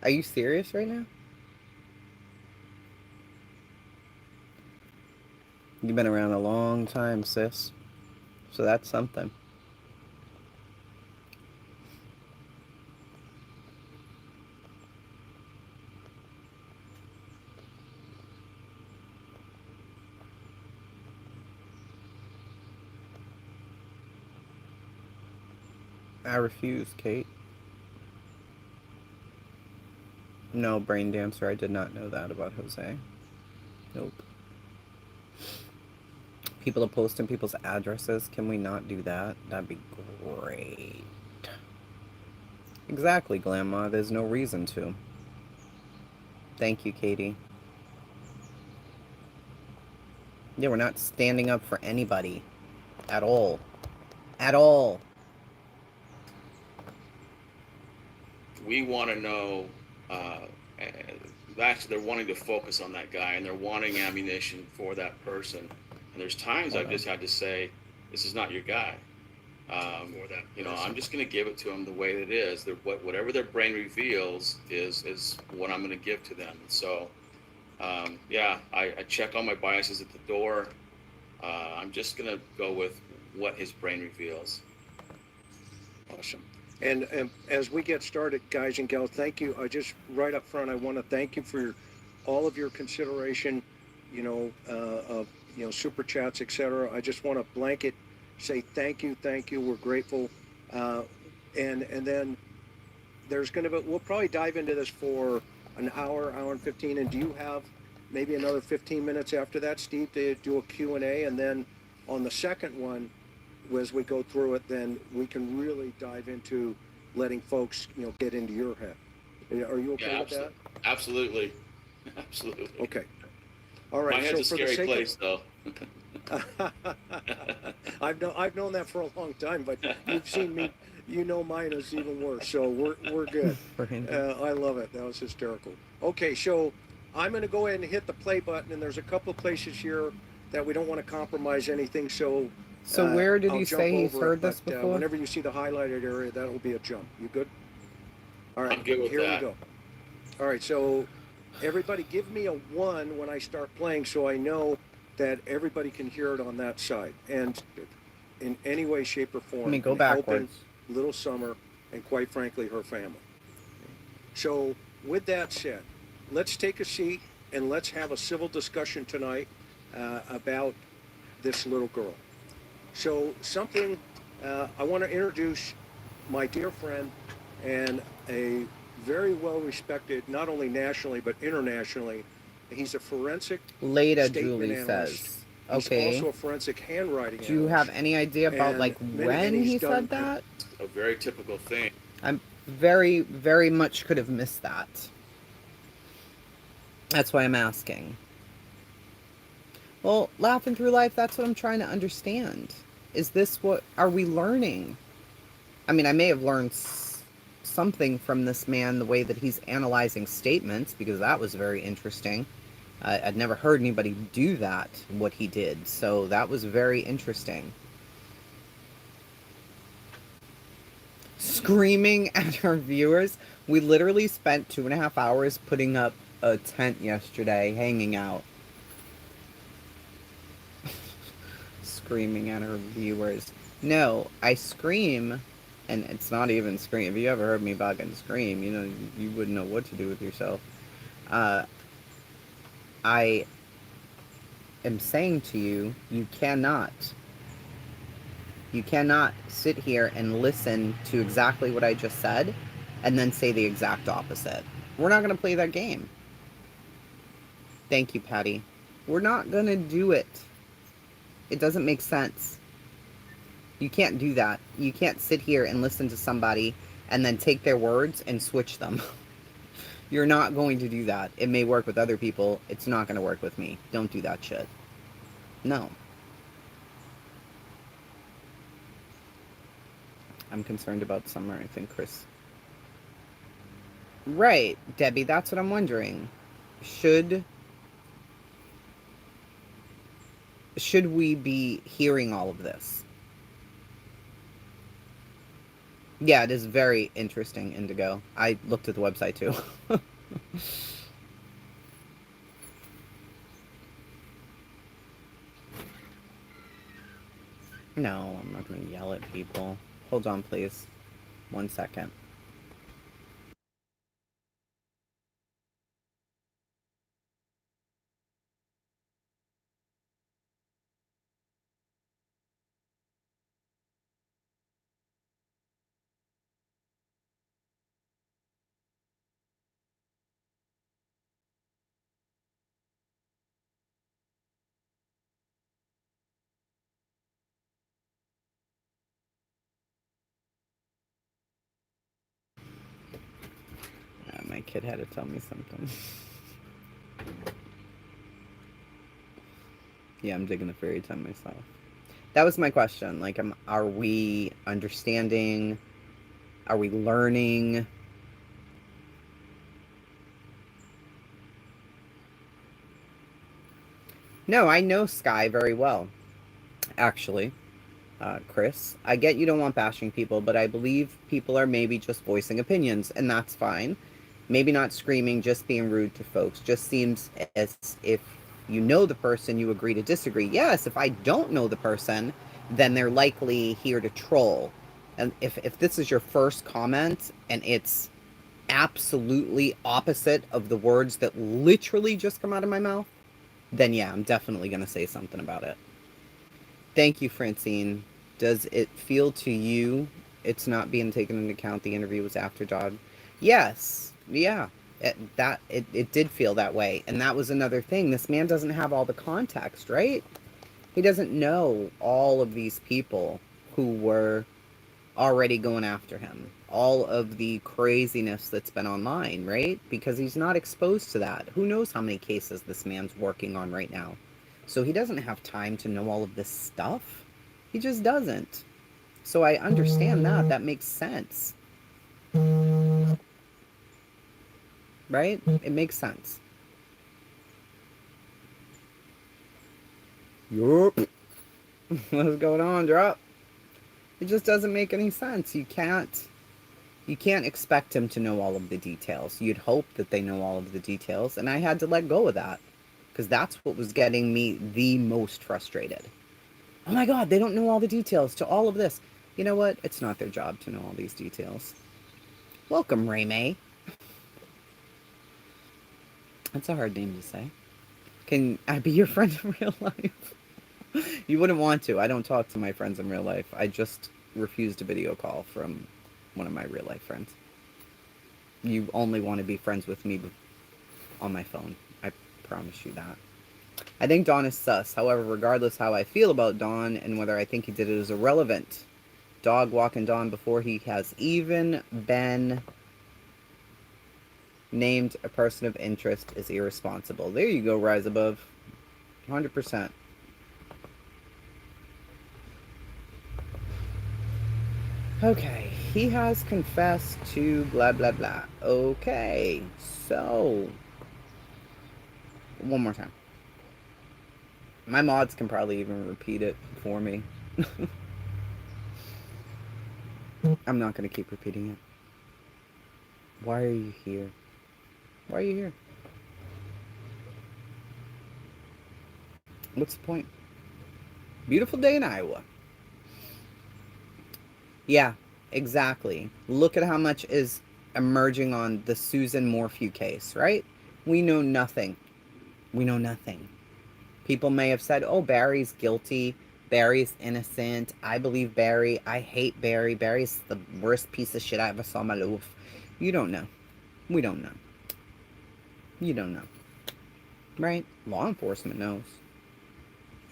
Are you serious right now? You've been around a long time, sis. So that's something. I refuse, Kate. No, Brain Dancer, I did not know that about Jose. Nope. People are posting people's addresses. Can we not do that? That'd be great. Exactly, Grandma. There's no reason to. Thank you, Katie. Yeah, we're not standing up for anybody. At all. At all. we want to know. Actually, they're wanting to focus on that guy, and they're wanting ammunition for that person. And there's times I've just had to say, "This is not your guy." I'm just going to give it to them the way it is. Whatever their brain reveals is what I'm going to give to them. So, I check all my biases at the door. I'm just going to go with what his brain reveals. awesome. And as we get started, guys and gals, thank you. I just right up front, I want to thank you for all of your consideration, of super chats, etc. I just want to blanket say thank you. We're grateful, and then there's going to be, we'll probably dive into this for an hour and 15. And do you have maybe another 15 minutes after that, Steve, to do a Q&A? And then on the second one, as we go through it, then we can really dive into letting folks, get into your head. Are you okay with that? Absolutely. Absolutely. Okay. All right. My head's so a scary place, though. I've known that for a long time, but you've seen me. Mine is even worse. So we're good. I love it. That was hysterical. Okay, so I'm going to go ahead and hit the play button, and there's a couple of places here that we don't want to compromise anything. So So where did I'll he jump say he's over it. heard But this before? whenever you see the highlighted area, that'll be a jump. You good? All right. I'm good with Here we that. go. All right. So everybody, give me a 1 when I start playing, so I know that everybody can hear it on that side. And in any way, shape, or form, Let me go in helping backwards. Little Summer and, quite frankly, her family. So, with that said, let's take a seat and let's have a civil discussion tonight about this little girl. So, something I want to introduce my dear friend and a very well respected, not only nationally but internationally. He's a forensic Leda statement Julie analyst. says. He's Okay. also a forensic handwriting Do you analyst. have any idea about And like when he's he done said that? A very typical thing. I'm very, very much could have missed that. That's why I'm asking. Well, laughing through life, that's what I'm trying to understand. Is this what are we learning? I mean, I may have learned something from this man, the way that he's analyzing statements, because that was very interesting. I'd never heard anybody do that, what he did. So that was very interesting. Screaming at our viewers. We literally spent 2.5 hours putting up a tent yesterday, hanging out. Screaming at our viewers. No, I scream, and it's not even scream. If you ever heard me fucking scream, you know, you wouldn't know what to do with yourself. I am saying to you, you cannot sit here and listen to exactly what I just said and then say the exact opposite. We're not going to play that game. Thank you, Patty. We're not going to do it. It doesn't make sense. You can't do that. You can't sit here and listen to somebody and then take their words and switch them. You're not going to do that. It may work with other people. It's not going to work with me. Don't do that shit. No. I'm concerned about Summer, I think, Chris. Right, Debbie, that's what I'm wondering. Should we be hearing all of this? Yeah, it is very interesting, Indigo. I looked at the website too. No, I'm not going to yell at people. Hold on, please. 1 second. My kid had to tell me something. Yeah, I'm digging the fairy time myself. That was my question. Like, are we understanding? Are we learning? No, I know Sky very well, actually. Chris, I get you don't want bashing people, but I believe people are maybe just voicing opinions, and that's fine. Maybe not screaming, just being rude to folks. Just seems as if you know the person, you agree to disagree. Yes, if I don't know the person, then they're likely here to troll. And if this is your first comment and it's absolutely opposite of the words that literally just come out of my mouth, then yeah, I'm definitely going to say something about it. Thank you, Francine. Does it feel to you it's not being taken into account the interview was after Dodd? Yes. Yeah. It did feel that way. And that was another thing. This man doesn't have all the context, right? He doesn't know all of these people who were already going after him. All of the craziness that's been online, right? Because he's not exposed to that. Who knows how many cases this man's working on right now? So he doesn't have time to know all of this stuff. He just doesn't. So I understand that. That makes sense. Right? It makes sense. Yup. What's going on, Drop? It just doesn't make any sense. You can't expect him to know all of the details. You'd hope that they know all of the details, and I had to let go of that because that's what was getting me the most frustrated. Oh my god, they don't know all the details to all of this. You know what? It's not their job to know all these details. Welcome, Ray May. That's a hard name to say. Can I be your friend in real life? You wouldn't want to. I don't talk to my friends in real life. I just refused a video call from one of my real life friends. You only want to be friends with me on my phone. I promise you that. I think Don is sus. However, regardless how I feel about Don and whether I think he did it is irrelevant. Dog walking Don before he has even been named a person of interest is irresponsible. There you go, Rise Above. 100%. Okay, he has confessed to blah blah blah. Okay, so one more time. My mods can probably even repeat it for me. I'm not going to keep repeating it. Why are you here? Why are you here? What's the point? Beautiful day in Iowa. Yeah, exactly. Look at how much is emerging on the Susan Morphew case, right? We know nothing. We know nothing. People may have said, oh, Barry's guilty. Barry's innocent. I believe Barry. I hate Barry. Barry's the worst piece of shit I ever saw in my life. You don't know. We don't know. You don't know. Right? Law enforcement knows.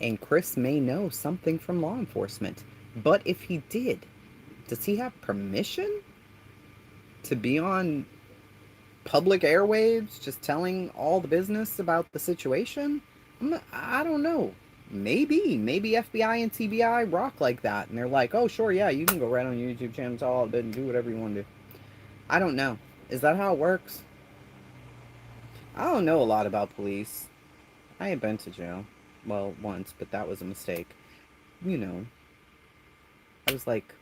And Chris may know something from law enforcement. But if he did, does he have permission to be on public airwaves just telling all the business about the situation? I don't know. Maybe FBI and TBI rock like that. And they're like, oh, sure, yeah, you can go right on your YouTube channel, tell all of it, and do whatever you want to do. I don't know. Is that how it works? I don't know a lot about police. I ain't been to jail. Well, once, but that was a mistake. You know, I was like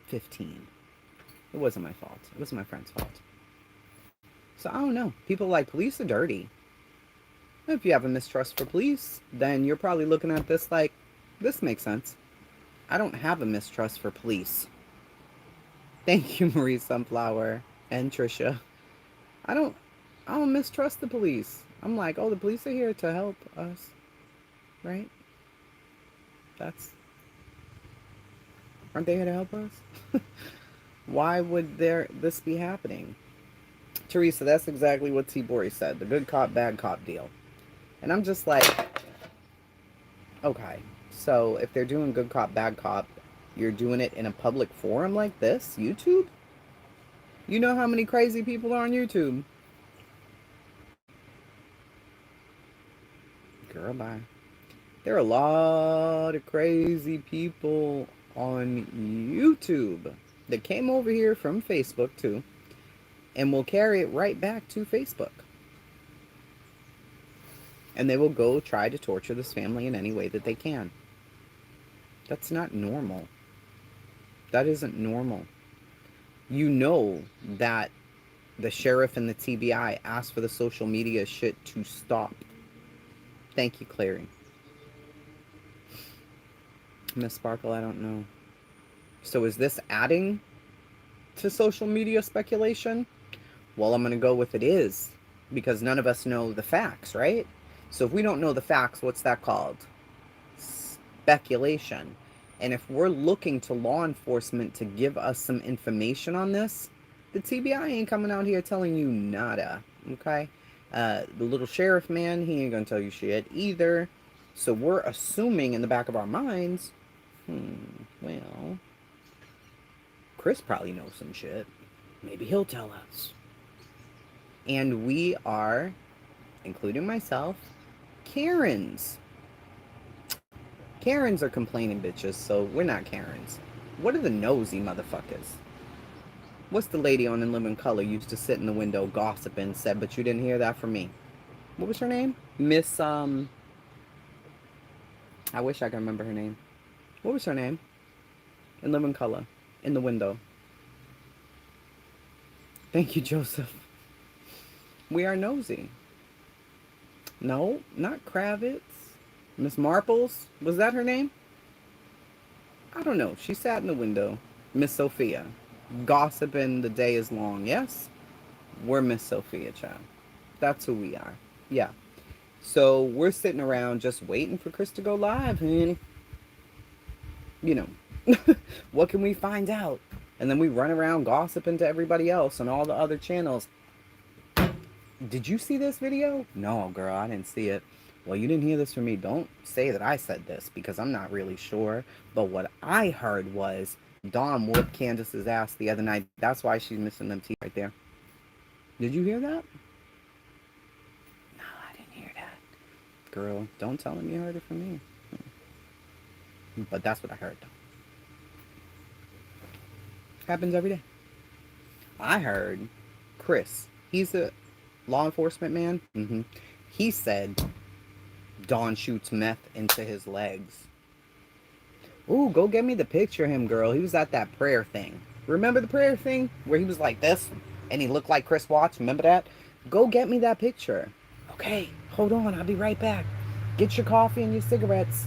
15. It wasn't my fault. It was my friend's fault. So I don't know. People like police are dirty. If you have a mistrust for police, then you're probably looking at this like, this makes sense. I don't have a mistrust for police. Thank you, Marie Sunflower and Trisha. I don't mistrust the police. I'm like, oh, the police are here to help us, right? Aren't they here to help us? Why would this be happening? Teresa, that's exactly what T. Bori said. The good cop, bad cop deal. And I'm just like, okay. So if they're doing good cop, bad cop, you're doing it in a public forum like this? YouTube? You know how many crazy people are on YouTube? Girl, bye. There are a lot of crazy people on YouTube that came over here from Facebook too, and will carry it right back to Facebook. And they will go try to torture this family in any way that they can. That's not normal. That isn't normal. You know that the sheriff and the TBI asked for the social media shit to stop. Thank you, Clary. Miss Sparkle, I don't know. So is this adding to social media speculation? Well, I'm going to go with it is, because none of us know the facts, right? So if we don't know the facts, what's that called? Speculation. And if we're looking to law enforcement to give us some information on this, the TBI ain't coming out here telling you nada, okay? The little sheriff man, he ain't gonna tell you shit either. So we're assuming in the back of our minds, well, Chris probably knows some shit. Maybe he'll tell us. And we are, including myself, Karens. Karens are complaining bitches, so we're not Karens. What are the nosy motherfuckers? What's the lady on In Living Color used to sit in the window gossiping, said, but you didn't hear that from me? What was her name? Miss, I wish I could remember her name. What was her name? In living color. In the window. Thank you, Joseph. We are nosy. No, not Kravitz. Miss Marples? Was that her name? I don't know. She sat in the window. Miss Sophia. Gossiping the day is long. Yes? We're Miss Sophia, child. That's who we are. Yeah. So we're sitting around just waiting for Chris to go live, honey. You know. What can we find out? And then we run around gossiping to everybody else on all the other channels. Did you see this video? No, girl, I didn't see it. Well, you didn't hear this from me. Don't say that I said this because I'm not really sure. But what I heard was Dawn whooped Candace's ass the other night. That's why she's missing them teeth right there. Did you hear that? No, I didn't hear that. Girl, don't tell him you heard it from me. But that's what I heard, though. Happens every day. I heard Chris. He's a law enforcement man. He said Dawn shoots meth into his legs. Ooh, go get me the picture of him, girl. He was at that prayer thing. Remember the prayer thing where he was like this and he looked like Chris Watts? Remember that? Go get me that picture. Okay, hold on. I'll be right back. Get your coffee and your cigarettes.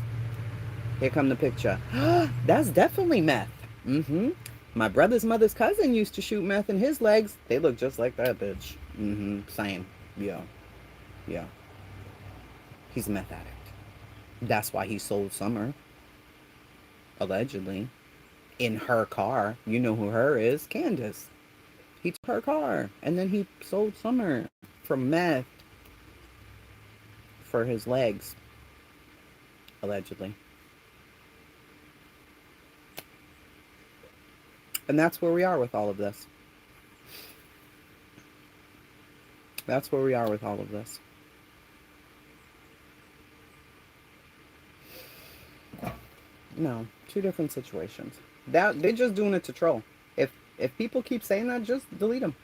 Here come the picture. That's definitely meth. My brother's mother's cousin used to shoot meth in his legs. They look just like that bitch. Same. Yeah. Yeah. He's a meth addict. That's why he sold Summer. Allegedly. In her car. You know who her is? Candace. He took her car. And then he sold Summer for meth. For his legs. Allegedly. And that's where we are with all of this. That's where we are with all of this. No, two different situations. That they're just doing it to troll. If people keep saying that, just delete them.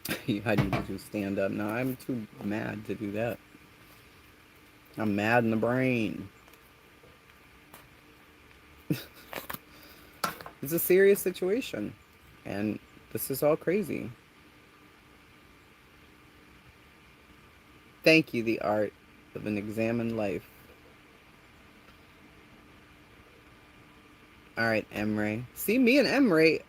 I need to do stand up. No, I'm too mad to do that. I'm mad in the brain. It's a serious situation. And this is all crazy. Thank you, the art of an examined life. Alright, Emre. See, me and Emre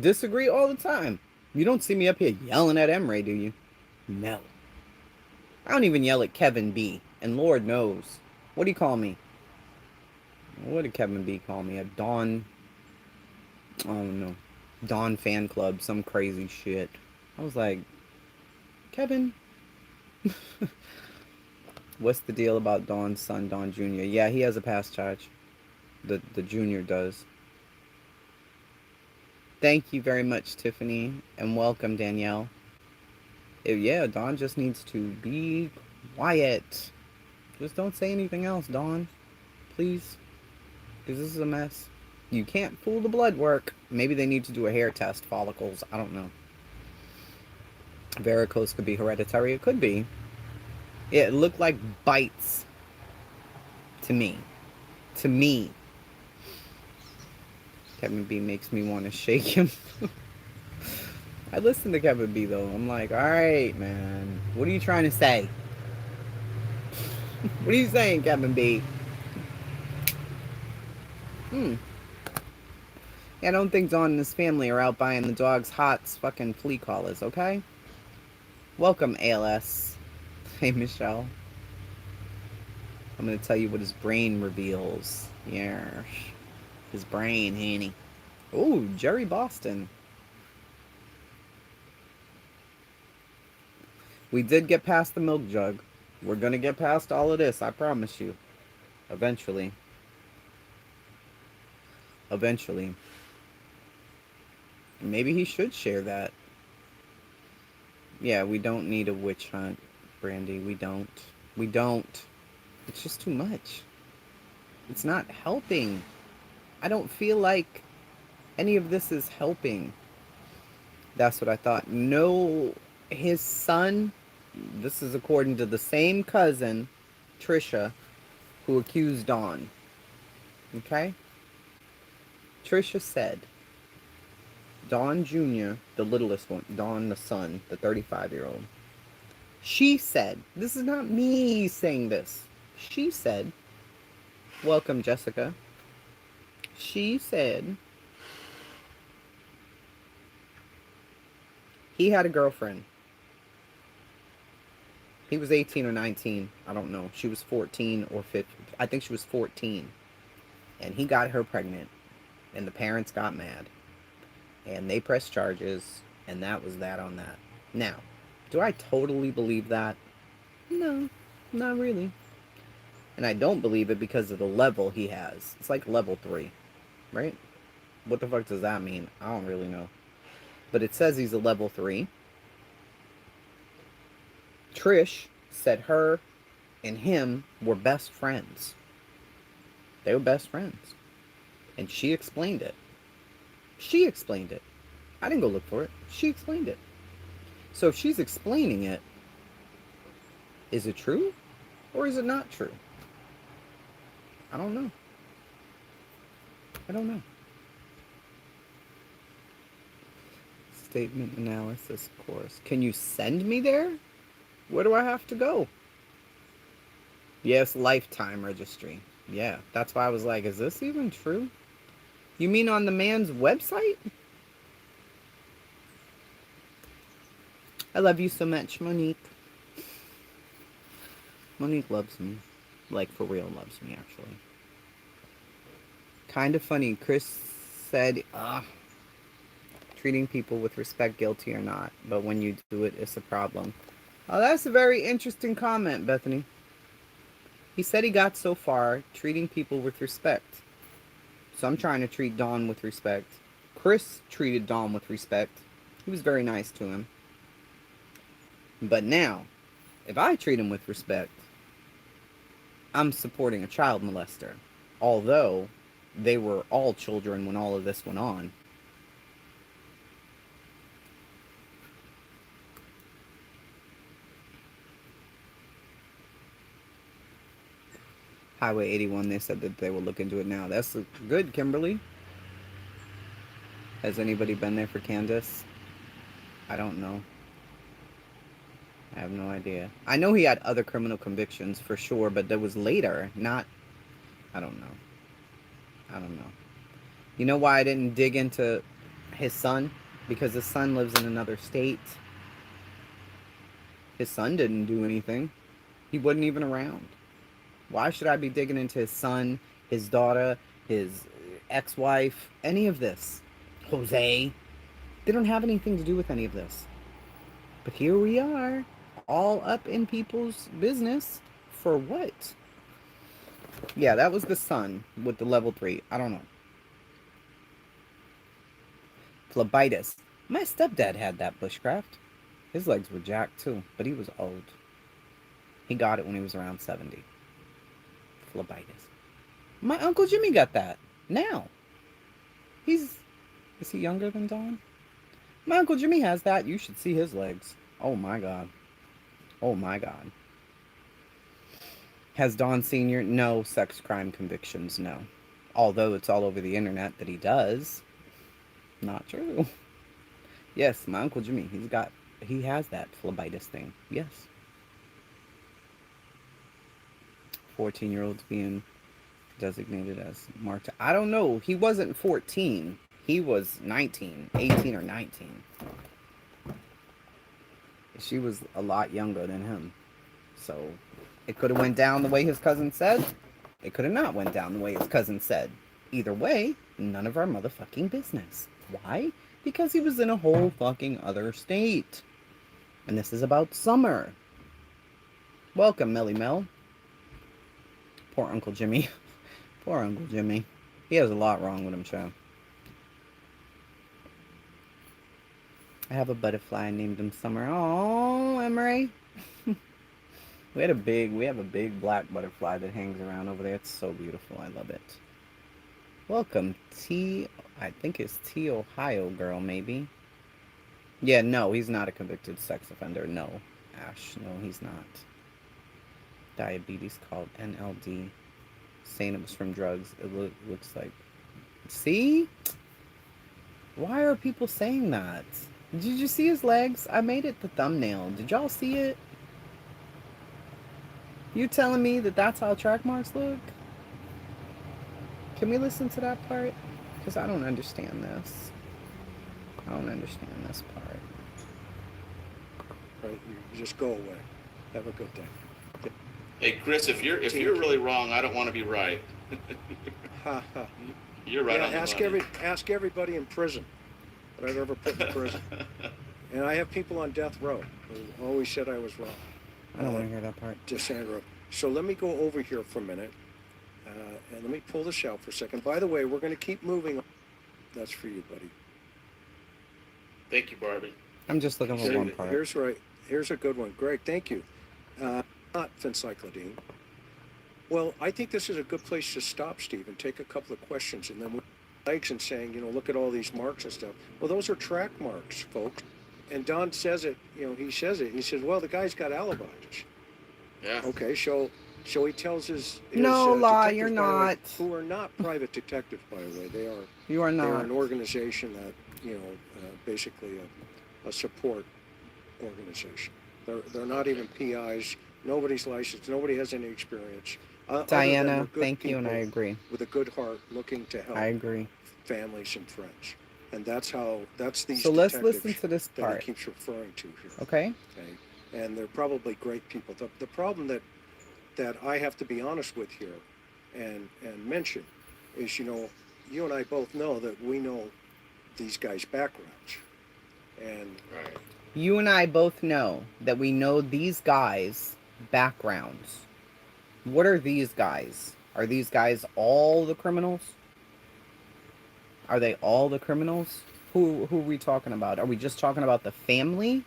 disagree all the time. You don't see me up here yelling at Emre, do you? No. I don't even yell at Kevin B. And Lord knows. What do you call me? What did Kevin B call me? A Dawn... I don't know. Dawn fan club. Some crazy shit. I was like... Kevin... What's the deal about Dawn's son, Dawn Jr.? Yeah, he has a past charge. The junior does. Thank you very much, Tiffany, and welcome, Danielle. Yeah, Dawn just needs to be quiet. Just don't say anything else, Dawn. Please. Because this is a mess. You can't fool the blood work. Maybe they need to do a hair test, follicles. I don't know. Varicose could be hereditary. It could be. Yeah, it looked like bites. To me. To me. Kevin B makes me want to shake him. I listen to Kevin B though. I'm like, alright, man. What are you trying to say? What are you saying, Kevin B? Yeah, I don't think Dawn and his family are out buying the dog's Hots fucking flea collars, okay? Welcome, ALS. Hey, Michelle. I'm gonna tell you what his brain reveals. Yeah. His brain, honey. Ooh, Jerry Boston. We did get past the milk jug. We're gonna get past all of this, I promise you. Eventually. Eventually. Maybe he should share that. Yeah, we don't need a witch hunt, Brandy. We don't. We don't. It's just too much. It's not helping. I don't feel like any of this is helping. That's what I thought. No, his son, this is according to the same cousin, Trisha, who accused Dawn. Okay? Trisha said, Dawn Jr., the littlest one, Dawn the son, the 35-year-old, she said, this is not me saying this. She said, welcome, Jessica. She said he had a girlfriend. He was 18 or 19. I don't know. She was 14 or 15. I think she was 14. And he got her pregnant. And the parents got mad. And they pressed charges. And that was that on that. Now, do I totally believe that? No, not really. And I don't believe it because of the level he has. It's like level 3, right? What the fuck does that mean? I don't really know. But it says he's a level 3. Trish said her and him were best friends. They were best friends. And she explained it. She explained it. I didn't go look for it. She explained it. So if she's explaining it, is it true or is it not true? I don't know. I don't know. Statement analysis course. Can you send me there? Where do I have to go? Yes, lifetime registry. Yeah, that's why I was like, is this even true? You mean on the man's website? I love you so much, Monique. Monique loves me. Like, for real loves me, actually. Kind of funny. Chris said, treating people with respect, guilty or not. But when you do it, it's a problem. Oh, that's a very interesting comment, Bethany. He said he got so far treating people with respect. So I'm trying to treat Dawn with respect. Chris treated Dawn with respect. He was very nice to him. But now, if I treat him with respect, I'm supporting a child molester. Although they were all children when all of this went on. Highway 81, they said that they will look into it now. That's good, Kimberly. Has anybody been there for Candace? I don't know. I have no idea. I know he had other criminal convictions for sure, but that was later, not... I don't know. I don't know. You know why I didn't dig into his son? Because his son lives in another state. His son didn't do anything. He wasn't even around. Why should I be digging into his son, his daughter, his ex-wife, any of this? Jose. They don't have anything to do with any of this. But here we are, all up in people's business. For what? Yeah, that was the son with the level 3. I don't know. Phlebitis. My stepdad had that bushcraft. His legs were jacked too, but he was old. He got it when he was around 70. Phlebitis. My Uncle Jimmy got that. Now. Is he younger than Dawn? My Uncle Jimmy has that. You should see his legs. Oh my God. Oh my God. Has Dawn Sr. no sex crime convictions? No. Although it's all over the internet that he does. Not true. Yes, my Uncle Jimmy, he has that phlebitis thing. Yes. 14-year-olds being designated as marked. I don't know. He wasn't 14. He was 19, 18 or 19. She was a lot younger than him. So it could have went down the way his cousin said. It could have not went down the way his cousin said. Either way, none of our motherfucking business. Why? Because he was in a whole fucking other state. And this is about summer. Welcome, Melly Mel. Poor Uncle Jimmy. Poor Uncle Jimmy. He has a lot wrong with him, child. I have a butterfly. I named him Summer. Oh, Emery. We have a big black butterfly that hangs around over there. It's so beautiful. I love it. Welcome, I think it's T Ohio girl, maybe. Yeah, no, he's not a convicted sex offender. No, Ash, no, he's not. diabetes called NLD, saying it was from drugs. It looks like. See? Why are people saying that? Did you see his legs? I made it the thumbnail. Did y'all see it? You telling me that that's how track marks look? Can we listen to that part? Because I don't understand this. I don't understand this part. Right? You just go away. Have a good day. Hey, Chris, if you're really wrong, I don't want to be right. Ha ha. You're right Yeah, on the ask money. ask everybody in prison that I've ever put in prison. And I have people on death row who always said I was wrong. I don't want to hear that part. To Sandra. So let me go over here for a minute. And let me pull this out for a second. By the way, we're going to keep moving on. That's for you, buddy. Thank you, Barbie. I'm just looking for one part. Here's right. Here's a good one. Greg, thank you. Not Fencyclidine. Well, I think this is a good place to stop, Steve, and take a couple of questions. And then with legs and saying, look at all these marks and stuff. Well, those are track marks, folks. And Don says it, he says it. He says, well, the guy's got alibis. Yeah. Okay, so he tells his No, lie, detectives, you're by the way, not. who are not private detectives, by the way. You are They're not. an organization that, basically a support organization. They're not even PIs. Nobody's licensed. Nobody has any experience. Diana, thank you, and I agree. With a good heart, looking to help. I agree. Families and friends, and that's these. So let's listen to this that part. he keeps referring to here. Okay. Okay, and they're probably great people. The problem that I have to be honest with here, and mention, is you and I both know that we know these guys' backgrounds, and Right. You and I both know that we know these guys' backgrounds. What are these guys? Are these guys all the criminals? Are they all the criminals? Who are we talking about? Are we just talking about the family?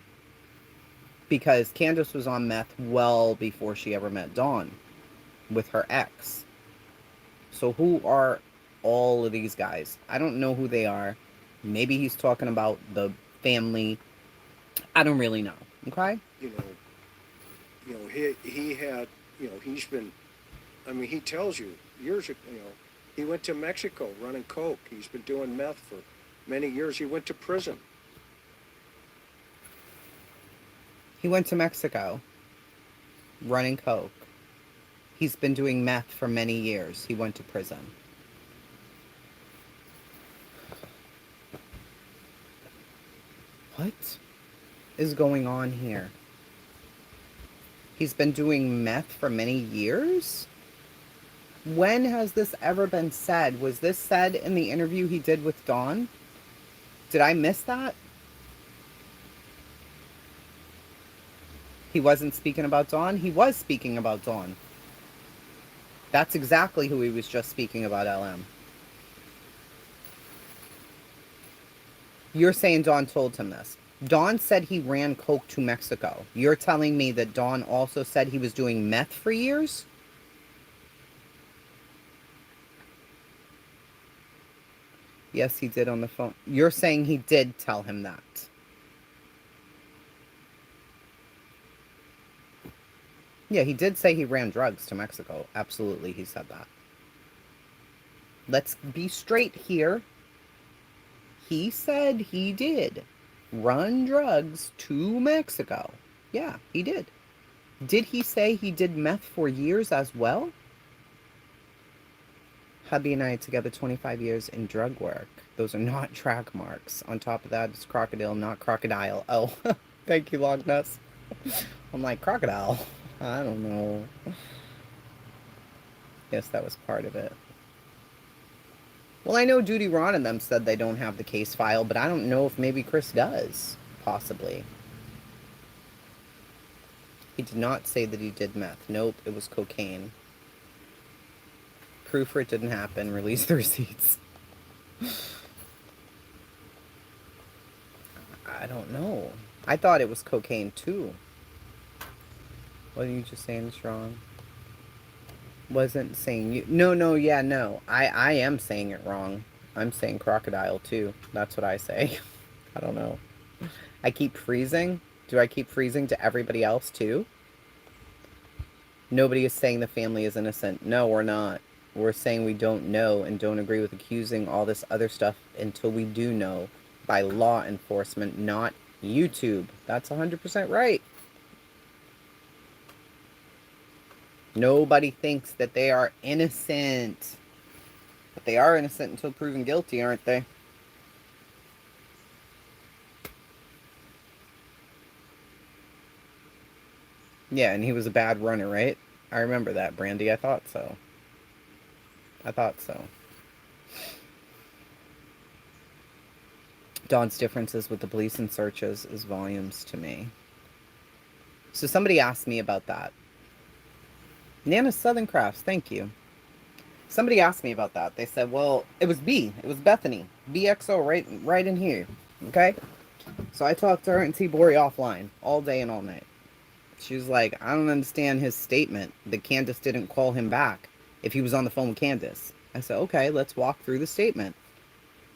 Because Candace was on meth well before she ever met Dawn with her ex. So who are all of these guys? I don't know who they are. Maybe he's talking about the family. I don't really know. Okay? He had, he's been, he tells you years ago, he went to Mexico running coke. He's been doing meth for many years. He went to prison. He went to Mexico running coke. He's been doing meth for many years. He went to prison. What is going on here? He's been doing meth for many years? When has this ever been said? Was this said in the interview he did with Dawn? Did I miss that? He wasn't speaking about Dawn? He was speaking about Dawn. That's exactly who he was just speaking about, LM. You're saying Dawn told him this. Dawn said he ran coke to Mexico. You're telling me that Dawn also said he was doing meth for years? Yes, he did on the phone. You're saying he did tell him that. Yeah, he did say he ran drugs to Mexico. Absolutely, he said that. Let's be straight here. He said he did run drugs to Mexico. Yeah, he did. Did he say he did meth for years as well? Hubby and I together 25 years in drug work. Those are not track marks. On top of that, it's crocodile, not crocodile. Oh, thank you, Loch Ness. I'm like, crocodile. I don't know. Yes, that was part of it. Well, I know Judy Ron and them said they don't have the case file, but I don't know if maybe Chris does. Possibly. He did not say that he did meth. Nope, it was cocaine. Proof for it didn't happen. Release the receipts. I don't know. I thought it was cocaine too. What are you just saying is wrong? Wasn't saying you. No, yeah, no. I am saying it wrong. I'm saying crocodile too. That's what I say. I don't know. I keep freezing. Do I keep freezing to everybody else too? Nobody is saying the family is innocent. No, we're not. We're saying we don't know and don't agree with accusing all this other stuff until we do know by law enforcement, not YouTube. That's 100% right. Nobody thinks that they are innocent. But they are innocent until proven guilty, aren't they? Yeah, and he was a bad runner, right? I remember that, Brandy. I thought so. I thought so. Dawn's differences with the police and searches is volumes to me. So somebody asked me about that. Nana Southern Crafts, thank you. Somebody asked me about that. They said, well, it was B. It was Bethany. BXO right in here. Okay? So I talked to her and T-Bori offline all day and all night. She was like, I don't understand his statement that Candace didn't call him back if he was on the phone with Candace. I said, okay, let's walk through the statement.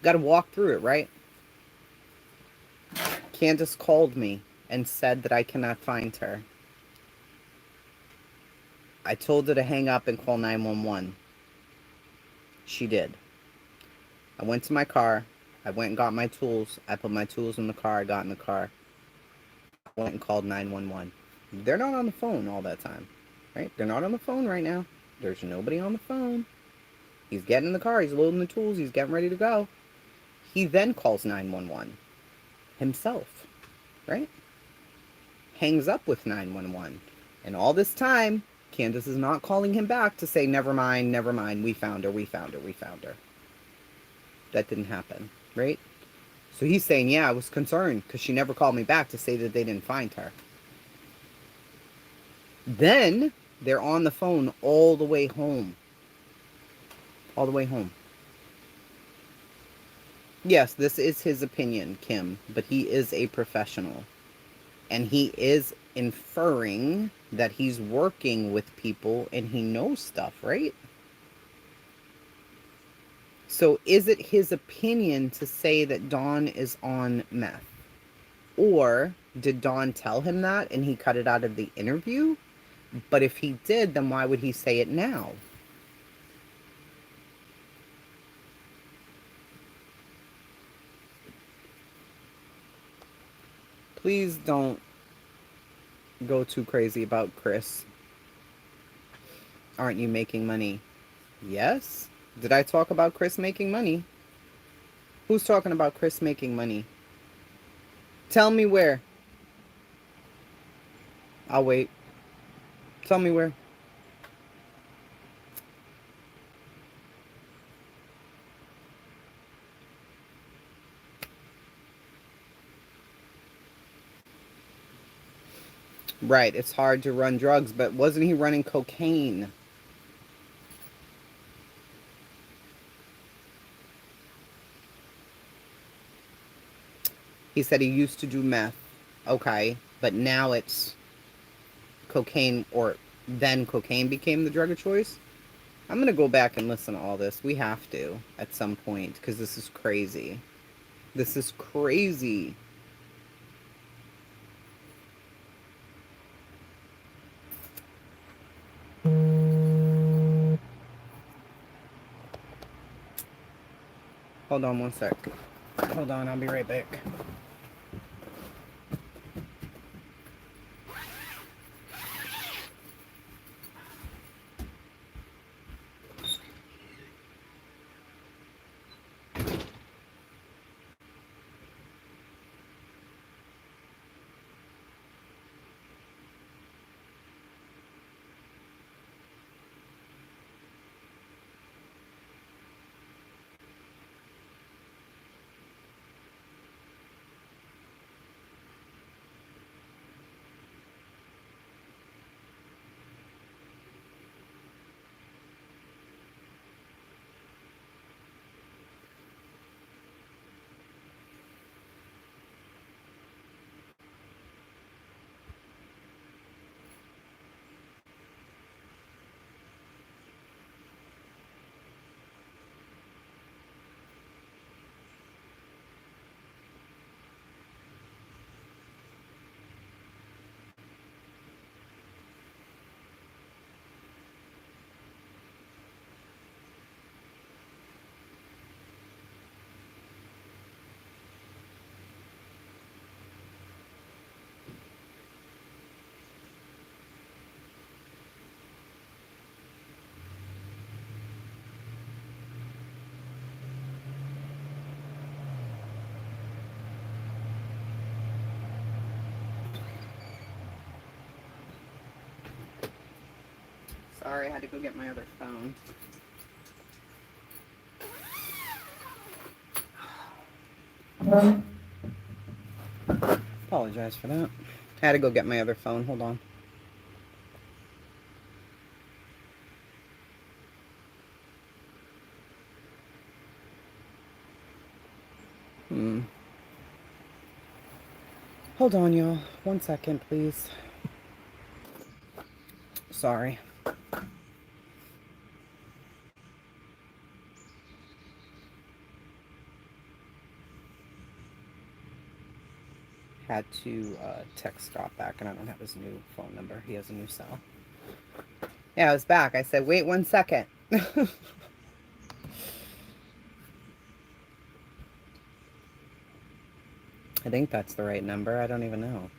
Got to walk through it, right? Candace called me and said that I cannot find her. I told her to hang up and call 911. She did. I went to my car. I went and got my tools. I put my tools in the car. I got in the car. I went and called 911. They're not on the phone all that time, right? They're not on the phone right now. There's nobody on the phone. He's getting in the car. He's loading the tools. He's getting ready to go. He then calls 911 himself, right? Hangs up with 911. And all this time, Candace is not calling him back to say, never mind, we found her, we found her, we found her. That didn't happen, right? So he's saying, yeah, I was concerned because she never called me back to say that they didn't find her. Then they're on the phone all the way home. All the way home. Yes, this is his opinion, Kim, but he is a professional. And he is inferring that he's working with people and he knows stuff, right? So is it his opinion to say that Dawn is on meth? Or did Dawn tell him that and he cut it out of the interview? But if he did, then why would he say it now? Please don't go too crazy about Chris. Aren't you making money? Yes. Did I talk about Chris making money? Who's talking about Chris making money? Tell me where. I'll wait. Tell me where. Right, it's hard to run drugs, but wasn't he running cocaine? He said he used to do meth. Okay, but now it's cocaine, or then cocaine became the drug of choice? I'm going to go back and listen to all this. We have to at some point because this is crazy. This is crazy. Hold on one sec. Hold on, I'll be right back. Sorry, I had to go get my other phone. Apologize for that. I had to go get my other phone. Hold on. Hold on, y'all. 1 second, please. Sorry. Had to text Scott back, and I don't have his new phone number. He has a new cell. Yeah, I was back. I said, wait 1 second. I think that's the right number. I don't even know.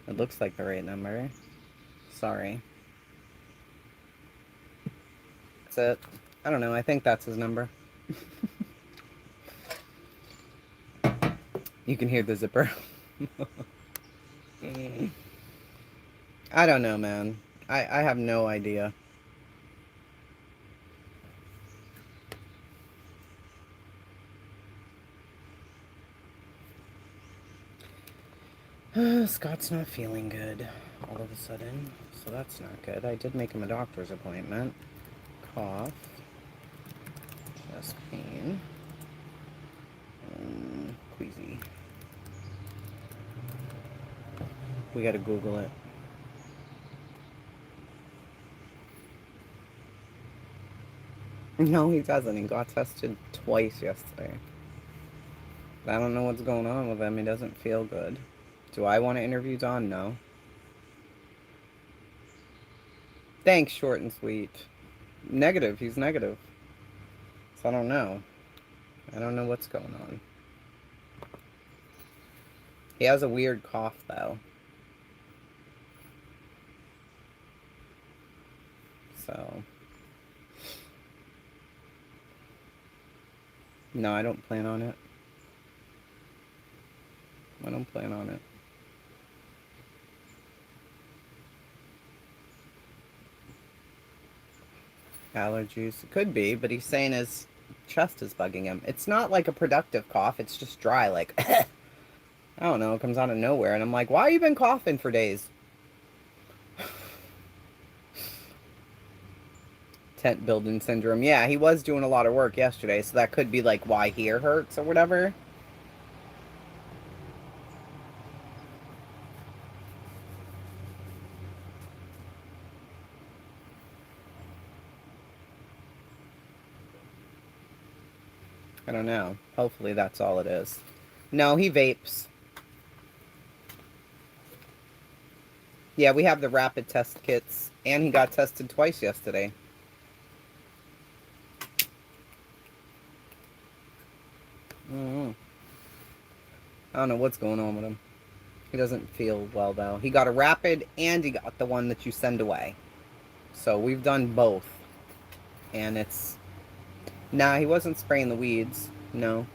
It looks like the right number. Sorry. That's it. I don't know. I think that's his number. You can hear the zipper. I don't know, man. I have no idea. Scott's not feeling good all of a sudden, so that's not good. I did make him a doctor's appointment. Cough. Chest pain. Queasy. We gotta Google it. No, he doesn't. He got tested twice yesterday. I don't know what's going on with him. He doesn't feel good. Do I want to interview Don? No. Thanks, short and sweet. Negative. He's negative. So I don't know. I don't know what's going on. He has a weird cough, though. So. No, I don't plan on it. I don't plan on it. Allergies. It could be, but he's saying his chest is bugging him. It's not like a productive cough. It's just dry, like, I don't know, it comes out of nowhere. And I'm like, why have you been coughing for days? Tent building syndrome. Yeah, he was doing a lot of work yesterday, so that could be like why here hurts or whatever. I don't know. Hopefully that's all it is. No, he vapes. Yeah, we have the rapid test kits, and he got tested twice yesterday. I don't know what's going on with him. He doesn't feel well, though. He got a rapid, and he got the one that you send away. So we've done both. And it's... Nah, he wasn't spraying the weeds. No.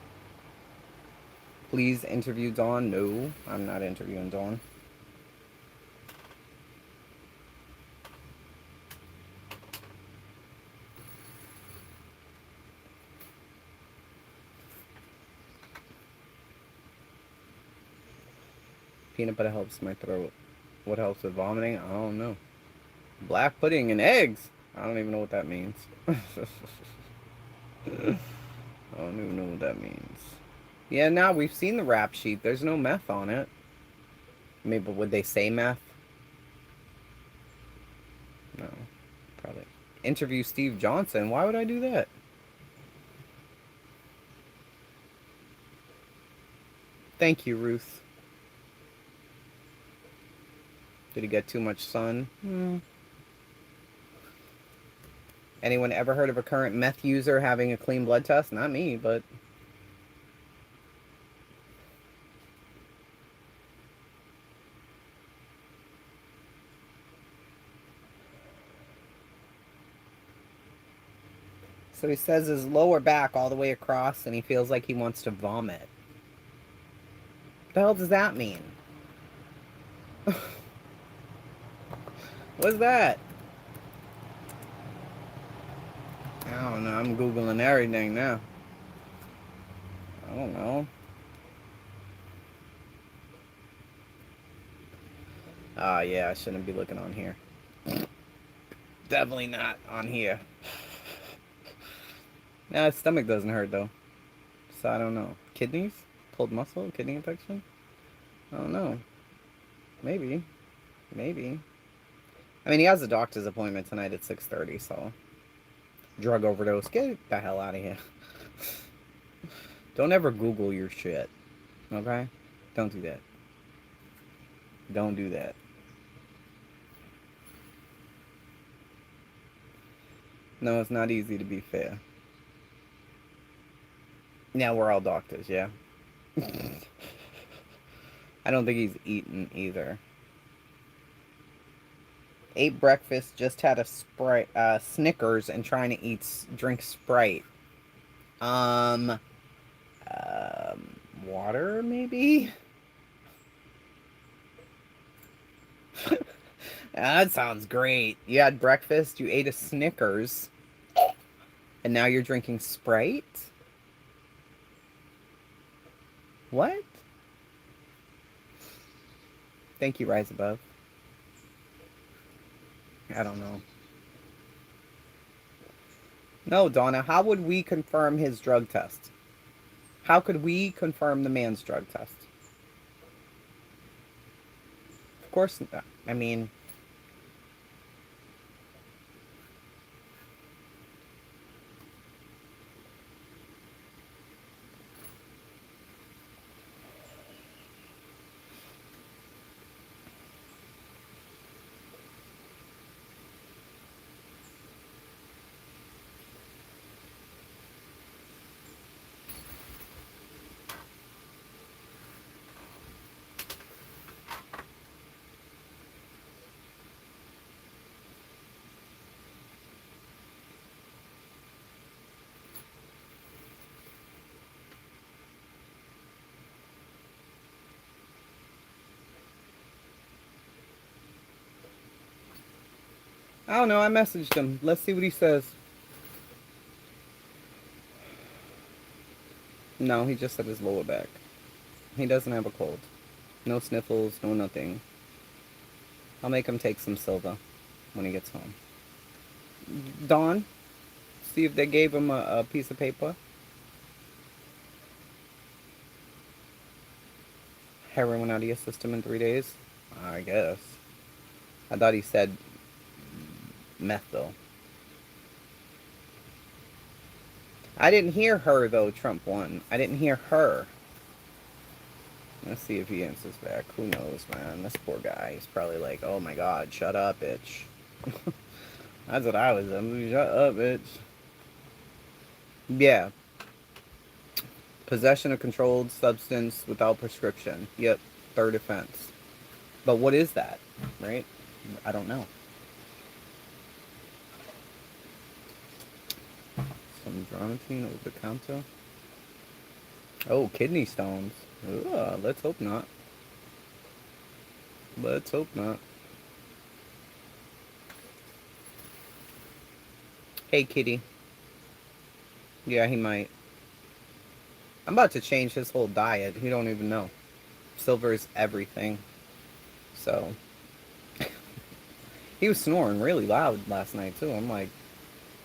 Please interview Dawn. No, I'm not interviewing Dawn. Peanut butter helps my throat. What helps with vomiting? I don't know. Black pudding and eggs? I don't even know what that means. I don't even know what that means. Yeah, now we've seen the rap sheet. There's no meth on it. Maybe would they say meth? No, probably. Interview Steve Johnson. Why would I do that? Thank you, Ruth. Did he get too much sun? Anyone ever heard of a current meth user having a clean blood test? Not me, but... So he says his lower back all the way across, and he feels like he wants to vomit. What the hell does that mean? What's that? I don't know. I'm Googling everything now. I don't know. Ah, yeah, I shouldn't be looking on here. Definitely not on here. Nah, his stomach doesn't hurt though. So I don't know. Kidneys? Pulled muscle? Kidney infection? I don't know. Maybe. Maybe. I mean, he has a doctor's appointment tonight at 6:30, so... Drug overdose. Get the hell out of here. Don't ever Google your shit. Okay? Don't do that. Don't do that. No, it's not easy to be fair. Now we're all doctors, yeah? I don't think he's eaten either. Ate breakfast, just had a Sprite, Snickers, and trying to drink Sprite. Um, water, maybe? That sounds great. You had breakfast, you ate a Snickers, and now you're drinking Sprite? What? Thank you, Rise Above. I don't know. No, Donna, how would we confirm his drug test? How could we confirm the man's drug test? Of course not. I mean... I don't know, I messaged him. Let's see what he says. No, he just said his lower back. He doesn't have a cold. No sniffles, no nothing. I'll make him take some Silva when he gets home. Dawn, see if they gave him a piece of paper. Heroin out of your system in 3 days? I guess. I thought he said meth, though. I didn't hear her, though, Trump won. I didn't hear her. Let's see if he answers back. Who knows, man? This poor guy. He's probably like, oh my god, shut up, bitch. That's what I was. Shut up, bitch. Yeah. Possession of controlled substance without prescription. Yep. Third offense. But what is that? Right? I don't know. Some Dronatine over the counter. Oh, kidney stones. Ugh, let's hope not. Let's hope not. Hey, kitty. Yeah, he might. I'm about to change his whole diet. He don't even know. Silver is everything. So. He was snoring really loud last night, too. I'm like...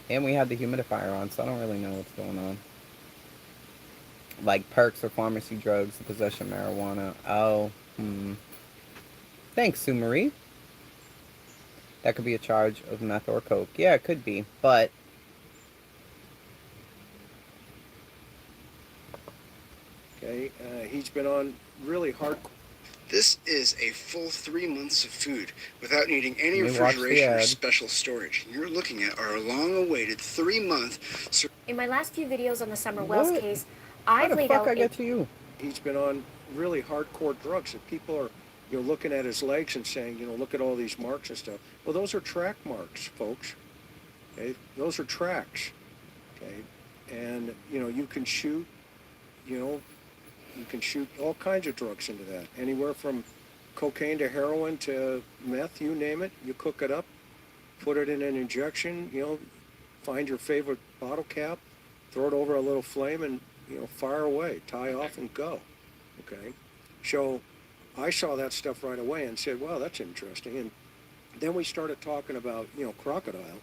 And we had the humidifier on, so I don't really know what's going on. Like perks or pharmacy drugs, the possession of marijuana. Oh, Thanks, Sue Marie. That could be a charge of meth or coke. Yeah, it could be, but... Okay, he's been on really hard. This is a full 3 months of food without needing any Let me watch the refrigeration or ad. special storage. You're looking at our long-awaited 3-month. In my last few videos on the Summer Wells What? case, How I've the laid fuck out I a get to you? He's been on really hardcore drugs that people are, looking at his legs and saying, look at all these marks and stuff. Well, those are track marks, folks. Okay, those are tracks. Okay, and you can shoot, you can shoot all kinds of drugs into that. Anywhere from cocaine to heroin to meth, you name it. You cook it up, put it in an injection. find your favorite bottle cap, throw it over a little flame, and fire away, tie off, and go. Okay, so I saw that stuff right away and said, "Wow, that's interesting." And then we started talking about crocodile,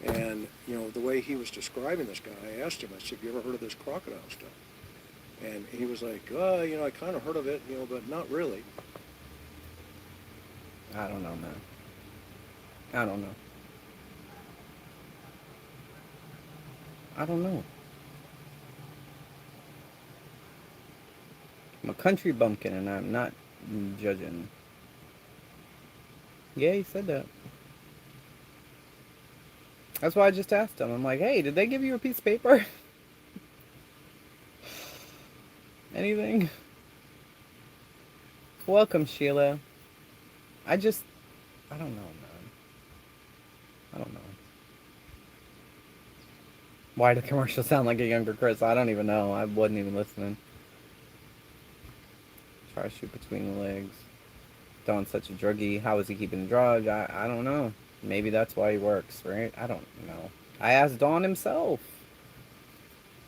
and the way he was describing this guy. I asked him, I said, "You ever heard of this crocodile stuff?" And he was like, I kind of heard of it, but not really. I don't know, man. I don't know. I don't know. I'm a country bumpkin and I'm not judging. Yeah, he said that. That's why I just asked him. I'm like, hey, did they give you a piece of paper? Anything? Welcome, Sheila. I don't know, man. I don't know. Why do commercials sound like a younger Chris? I don't even know. I wasn't even listening. Try to shoot between the legs. Don's such a druggie. How is he keeping the drug? I don't know. Maybe that's why he works, right? I don't know. I asked Don himself.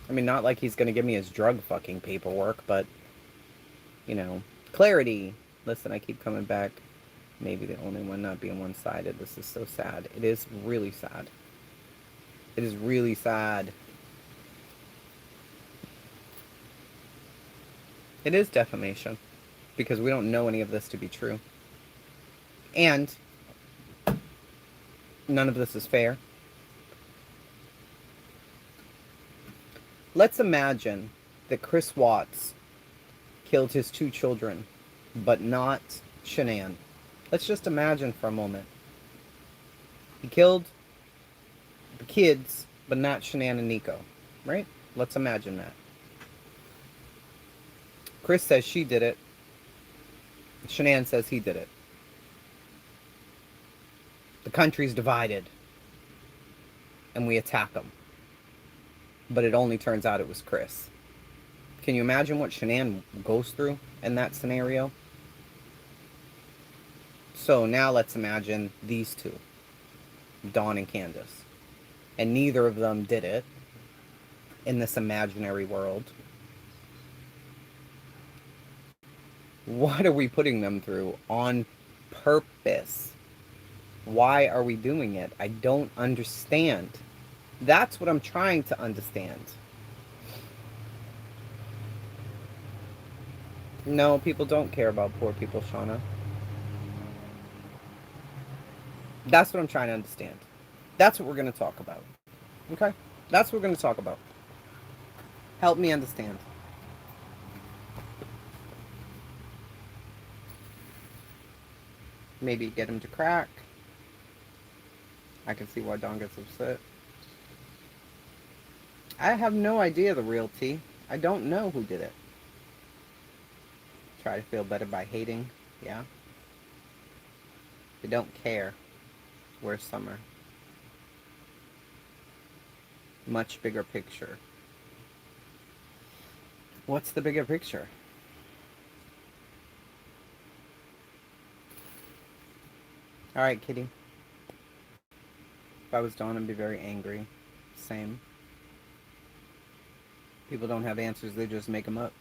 I mean, not like he's going to give me his drug fucking paperwork, but, clarity. Listen, I keep coming back. Maybe the only one not being one-sided. This is so sad. It is really sad. It is really sad. It is defamation. Because we don't know any of this to be true. And none of this is fair. Let's imagine that Chris Watts killed his 2 children, but not Shanann. Let's just imagine for a moment. He killed the kids, but not Shanann and Nico, right? Let's imagine that. Chris says she did it. Shanann says he did it. The country's divided. And we attack them. But it only turns out it was Chris. Can you imagine what Shanann goes through in that scenario? So now let's imagine these 2. Dawn and Candace. And neither of them did it in this imaginary world. What are we putting them through on purpose? Why are we doing it? I don't understand. That's what I'm trying to understand. No, people don't care about poor people, Shauna. That's what I'm trying to understand. That's what we're going to talk about. Okay? That's what we're going to talk about. Help me understand. Maybe get him to crack. I can see why Don gets upset. I have no idea the real tea. I don't know who did it. Try to feel better by hating. Yeah. They don't care. Where's Summer? Much bigger picture. What's the bigger picture? Alright, Kitty. If I was Dawn, I'd be very angry. Same. People don't have answers, they just make them up.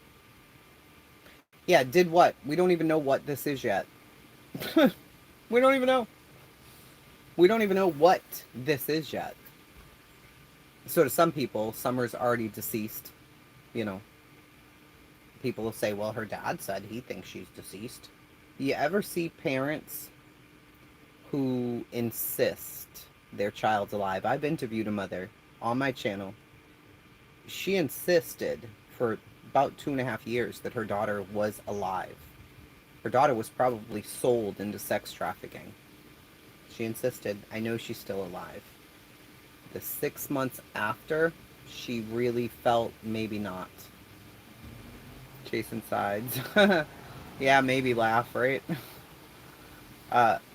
Yeah, did what? We don't even know what this is yet. We don't even know. We don't even know what this is yet. So to some people, Summer's already deceased. People will say, well, her dad said he thinks she's deceased. You ever see parents who insist their child's alive? I've interviewed a mother on my channel. She insisted for about 2.5 years that her daughter was alive. Her daughter was probably sold into sex trafficking. She insisted, I know she's still alive. The 6 months after, she really felt maybe not. Chasing sides. Yeah, maybe laugh, right?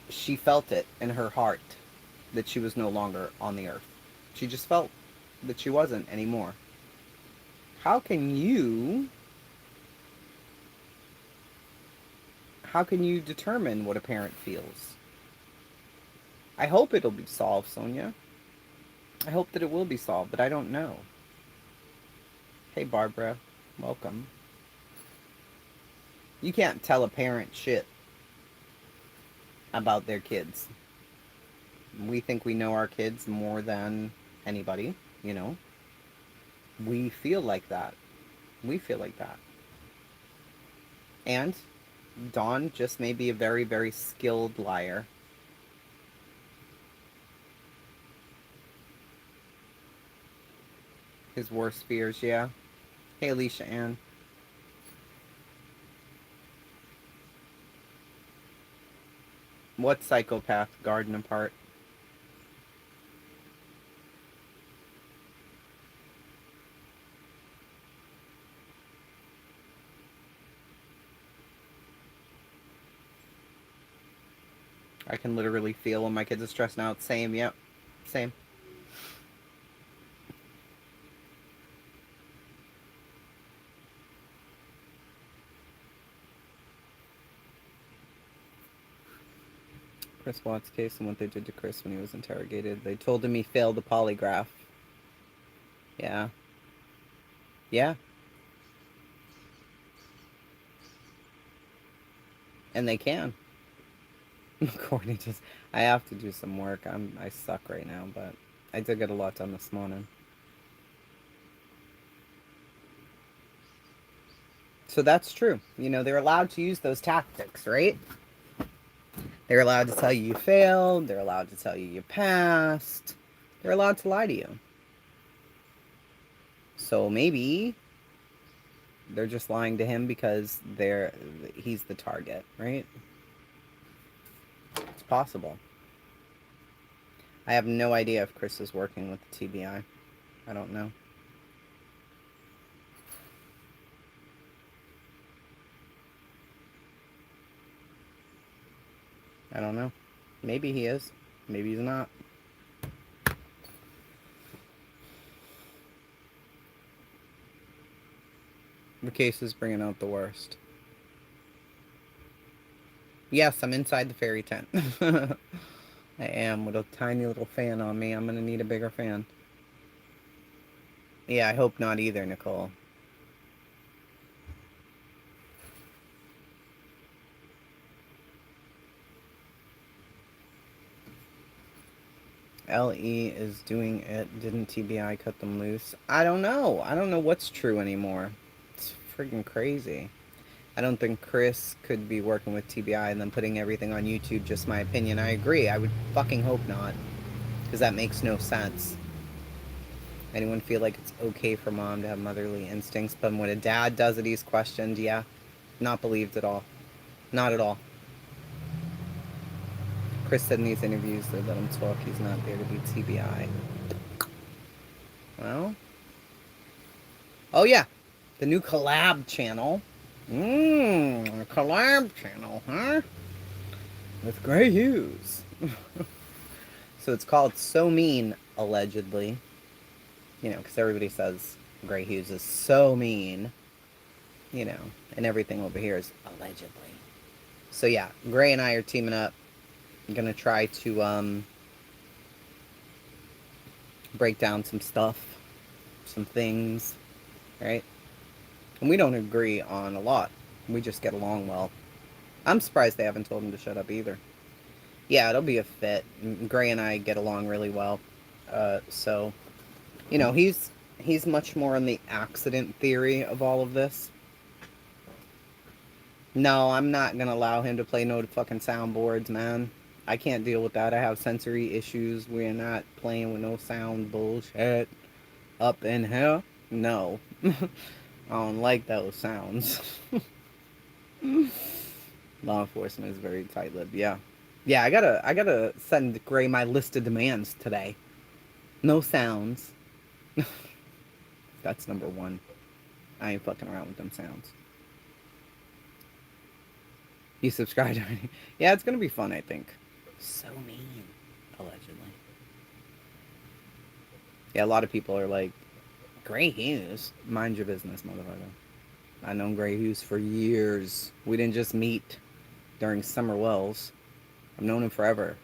She felt it in her heart that she was no longer on the earth. She just felt that she wasn't anymore. How can you determine what a parent feels? I hope it'll be solved, Sonia. I hope that it will be solved, but I don't know. Hey, Barbara. Welcome. You can't tell a parent shit about their kids. We think we know our kids more than anybody, you know. We feel like that. We feel like that. And Dawn just may be a very, very skilled liar. His worst fears, yeah. Hey, Alicia Ann. What psychopath garden apart? I can literally feel when my kids are stressing out. Same, yep. Same. Chris Watts' case and what they did to Chris when he was interrogated. They told him he failed the polygraph. Yeah. Yeah. And they can. Courtney just... I have to do some work. I suck right now, but I did get a lot done this morning. So that's true. You know, they're allowed to use those tactics, right? They're allowed to tell you you failed. They're allowed to tell you you passed. They're allowed to lie to you. So maybe they're just lying to him because he's the target, right? It's possible. I have no idea if Chris is working with the TBI. I don't know. I don't know. Maybe he is. Maybe he's not. The case is bringing out the worst. Yes, I'm inside the fairy tent. I am, with a tiny little fan on me. I'm going to need a bigger fan. Yeah, I hope not either, Nicole. LE is doing it. Didn't TBI cut them loose? I don't know. I don't know what's true anymore. It's freaking crazy. I don't think Chris could be working with TBI and then putting everything on YouTube. Just my opinion. I agree. I would fucking hope not. Because that makes no sense. Anyone feel like it's okay for mom to have motherly instincts, but when a dad does it, he's questioned? Yeah. Not believed at all. Not at all. Chris said in these interviews they let him talk. He's not there to be TBI. Well. Oh, yeah. The new Collab channel. A Collab channel, huh? With Gray Hughes. So it's called So Mean, allegedly. You know, because everybody says Gray Hughes is so mean. You know, and everything over here is allegedly. So yeah, Gray and I are teaming up. I'm gonna try to break down some stuff, some things, right? And we don't agree on a lot. We just get along well. I'm surprised they haven't told him to shut up either. Yeah, it'll be a fit. Gray and I get along really well. So, you know, he's much more on the accident theory of all of this. No, I'm not gonna allow him to play no fucking soundboards, man. I can't deal with that. I have sensory issues. We're not playing with no sound bullshit. Up in here? No. I don't like those sounds. Law enforcement is very tight-lipped, yeah. Yeah, I gotta send Gray my list of demands today. No sounds. That's number one. I ain't fucking around with them sounds. You subscribed already? Yeah, it's gonna be fun, I think. So mean, allegedly. Yeah, a lot of people are like, Gray Hughes? Mind your business, motherfucker. I've known Gray Hughes for years. We didn't just meet during Summer Wells. I've known him forever.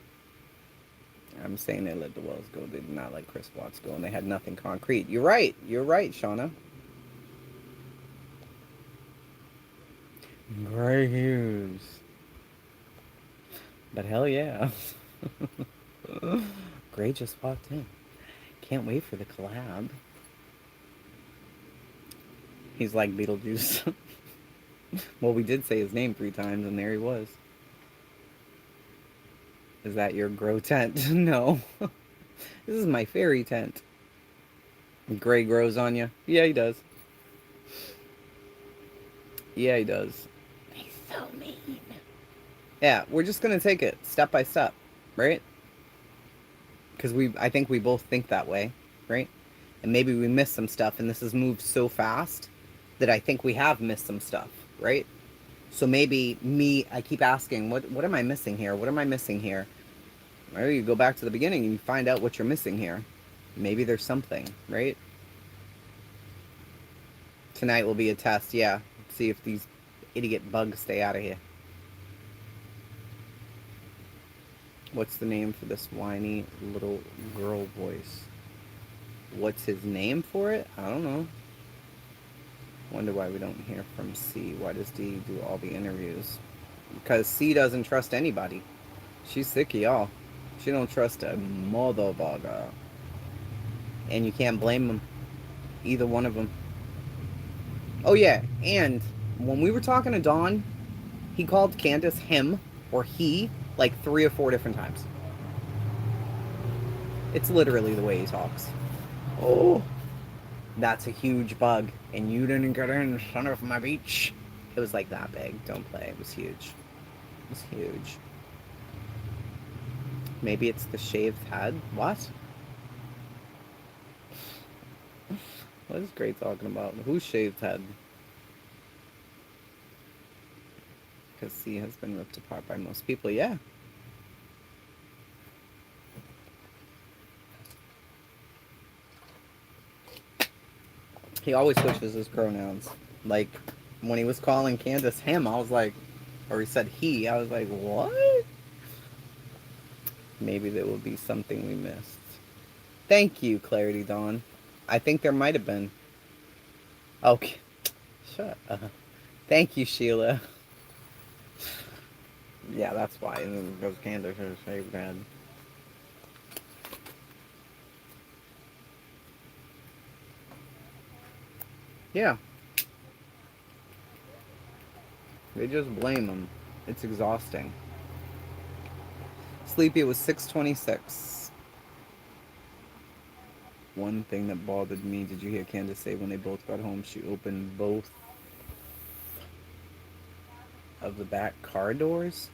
I'm saying they let the Wells go. They did not let Chris Watts go, and they had nothing concrete. You're right. You're right, Shauna. Gray Hughes. But hell yeah. Gray just walked in. Can't wait for the collab. He's like Beetlejuice. Well, we did say his name 3 times, and there he was. Is that your grow tent? No. This is my fairy tent. Gray grows on you? Yeah, he does. Yeah, he does. He's so mean. Yeah, we're just gonna take it step by step, right? Because I think we both think that way, right? And maybe we missed some stuff, and this has moved so fast that I think we have missed some stuff, right? So maybe I keep asking, what am I missing here? What am I missing here? Or you go back to the beginning and you find out what you're missing here. Maybe there's something, right? Tonight will be a test, yeah. See if these idiot bugs stay out of here. What's the name for this whiny little girl voice? What's his name for it? I don't know. Wonder why we don't hear from C. Why does D do all the interviews? Because C doesn't trust anybody. She's sick of y'all. She don't trust a motherfucker. And you can't blame them. Either one of them. Oh yeah, and when we were talking to Dawn, he called Candace him or he like 3 or 4 different times. It's literally the way he talks. Oh, that's a huge bug. And you didn't get in, son of my beach. It was like that big. Don't play. It was huge. It was huge. Maybe it's the shaved head. What? What is Gray talking about? Who's shaved head? Because C has been ripped apart by most people. Yeah. He always switches his pronouns. Like, when he was calling Candace him, I was like, or he said he, I was like, what? Maybe there will be something we missed. Thank you, Clarity Dawn. I think there might have been. Okay. Shut up. Thank you, Sheila. Yeah, that's why. Because Candace has shaved head. Yeah. They just blame him. It's exhausting. Sleepy, it was 6:26. One thing that bothered me, did you hear Candace say when they both got home, she opened both of the back car doors?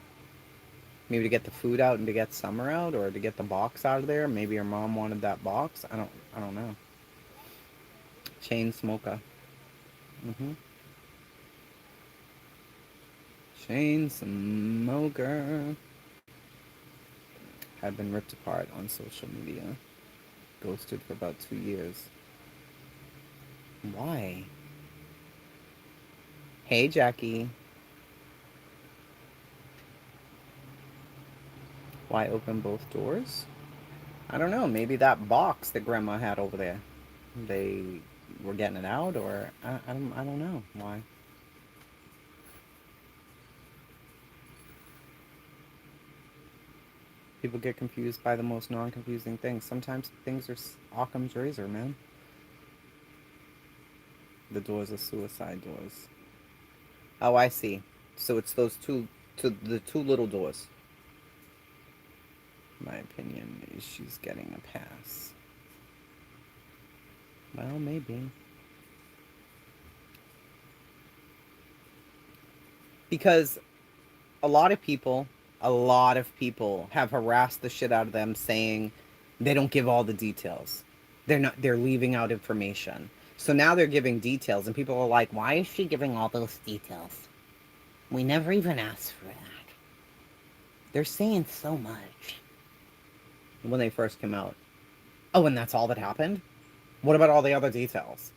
Maybe to get the food out and to get Summer out, or to get the box out of there. Maybe her mom wanted that box. I don't know. Chain smoker. Chain smoker. Had been ripped apart on social media. Ghosted for about 2 years. Why? Hey, Jackie. Why open both doors? I don't know. Maybe that box that Grandma had over there. They were getting it out, or I don't know why. People get confused by the most non-confusing things. Sometimes things are Occam's razor, man. The doors are suicide doors. Oh, I see. So it's those the two little doors. My opinion is she's getting a pass. Well, maybe. Because a lot of people have harassed the shit out of them saying they don't give all the details. They're leaving out information. So now they're giving details and people are like, why is she giving all those details? We never even asked for that. They're saying so much. When they first came out. Oh, and that's all that happened? What about all the other details?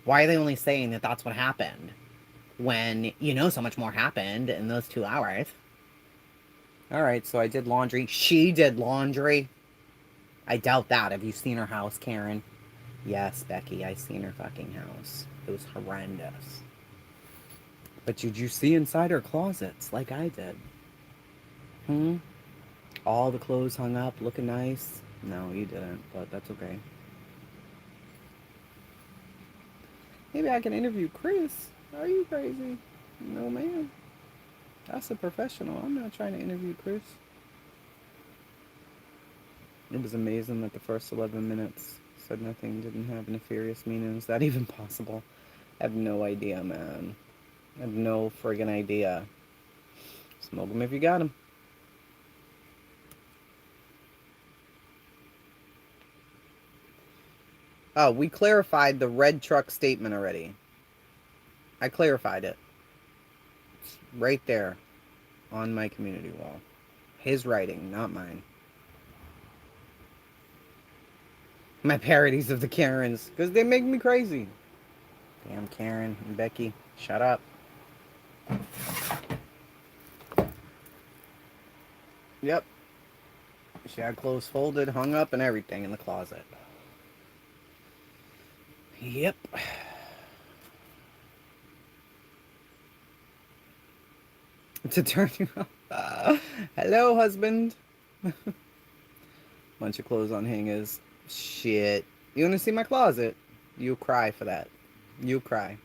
Why are they only saying that that's what happened? When you know so much more happened in those 2 hours. Alright, so I did laundry. She did laundry. I doubt that. Have you seen her house, Karen? Yes, Becky, I seen her fucking house. It was horrendous. But did you see inside her closets like I did? Hmm? All the clothes hung up, looking nice? No, you didn't, but that's okay. Maybe I can interview Chris. Are you crazy? No, man. That's a professional. I'm not trying to interview Chris. It was amazing that the first 11 minutes said nothing, didn't have nefarious meaning. Is that even possible? I have no idea, man. I have no friggin' idea. Smoke them if you got them. Oh, we clarified the red truck statement already. I clarified it. It's right there on my community wall. His writing, not mine. My parodies of the Karens, because they make me crazy. Damn Karen and Becky, shut up. Yep. She had clothes folded, hung up, and everything in the closet. Yep. To turn you off. Hello, husband. Bunch of clothes on hangers. Shit. You want to see my closet? You'll cry for that. You'll cry.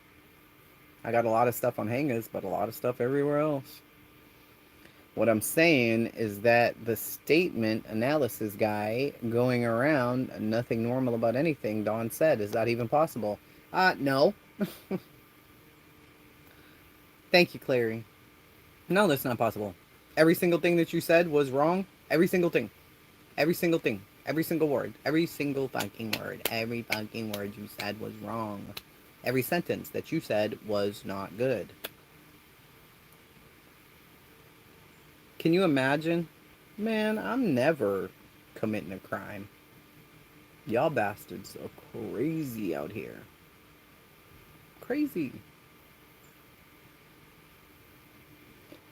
I got a lot of stuff on hangers, but a lot of stuff everywhere else. What I'm saying is that the statement analysis guy going around, nothing normal about anything, Dawn said, is that even possible? No. Thank you, Clary. No, that's not possible. Every single thing that you said was wrong. Every single thing. Every single thing. Every single word. Every single fucking word. Every fucking word you said was wrong. Every sentence that you said was not good. Can you imagine? Man, I'm never committing a crime. Y'all bastards are crazy out here. Crazy.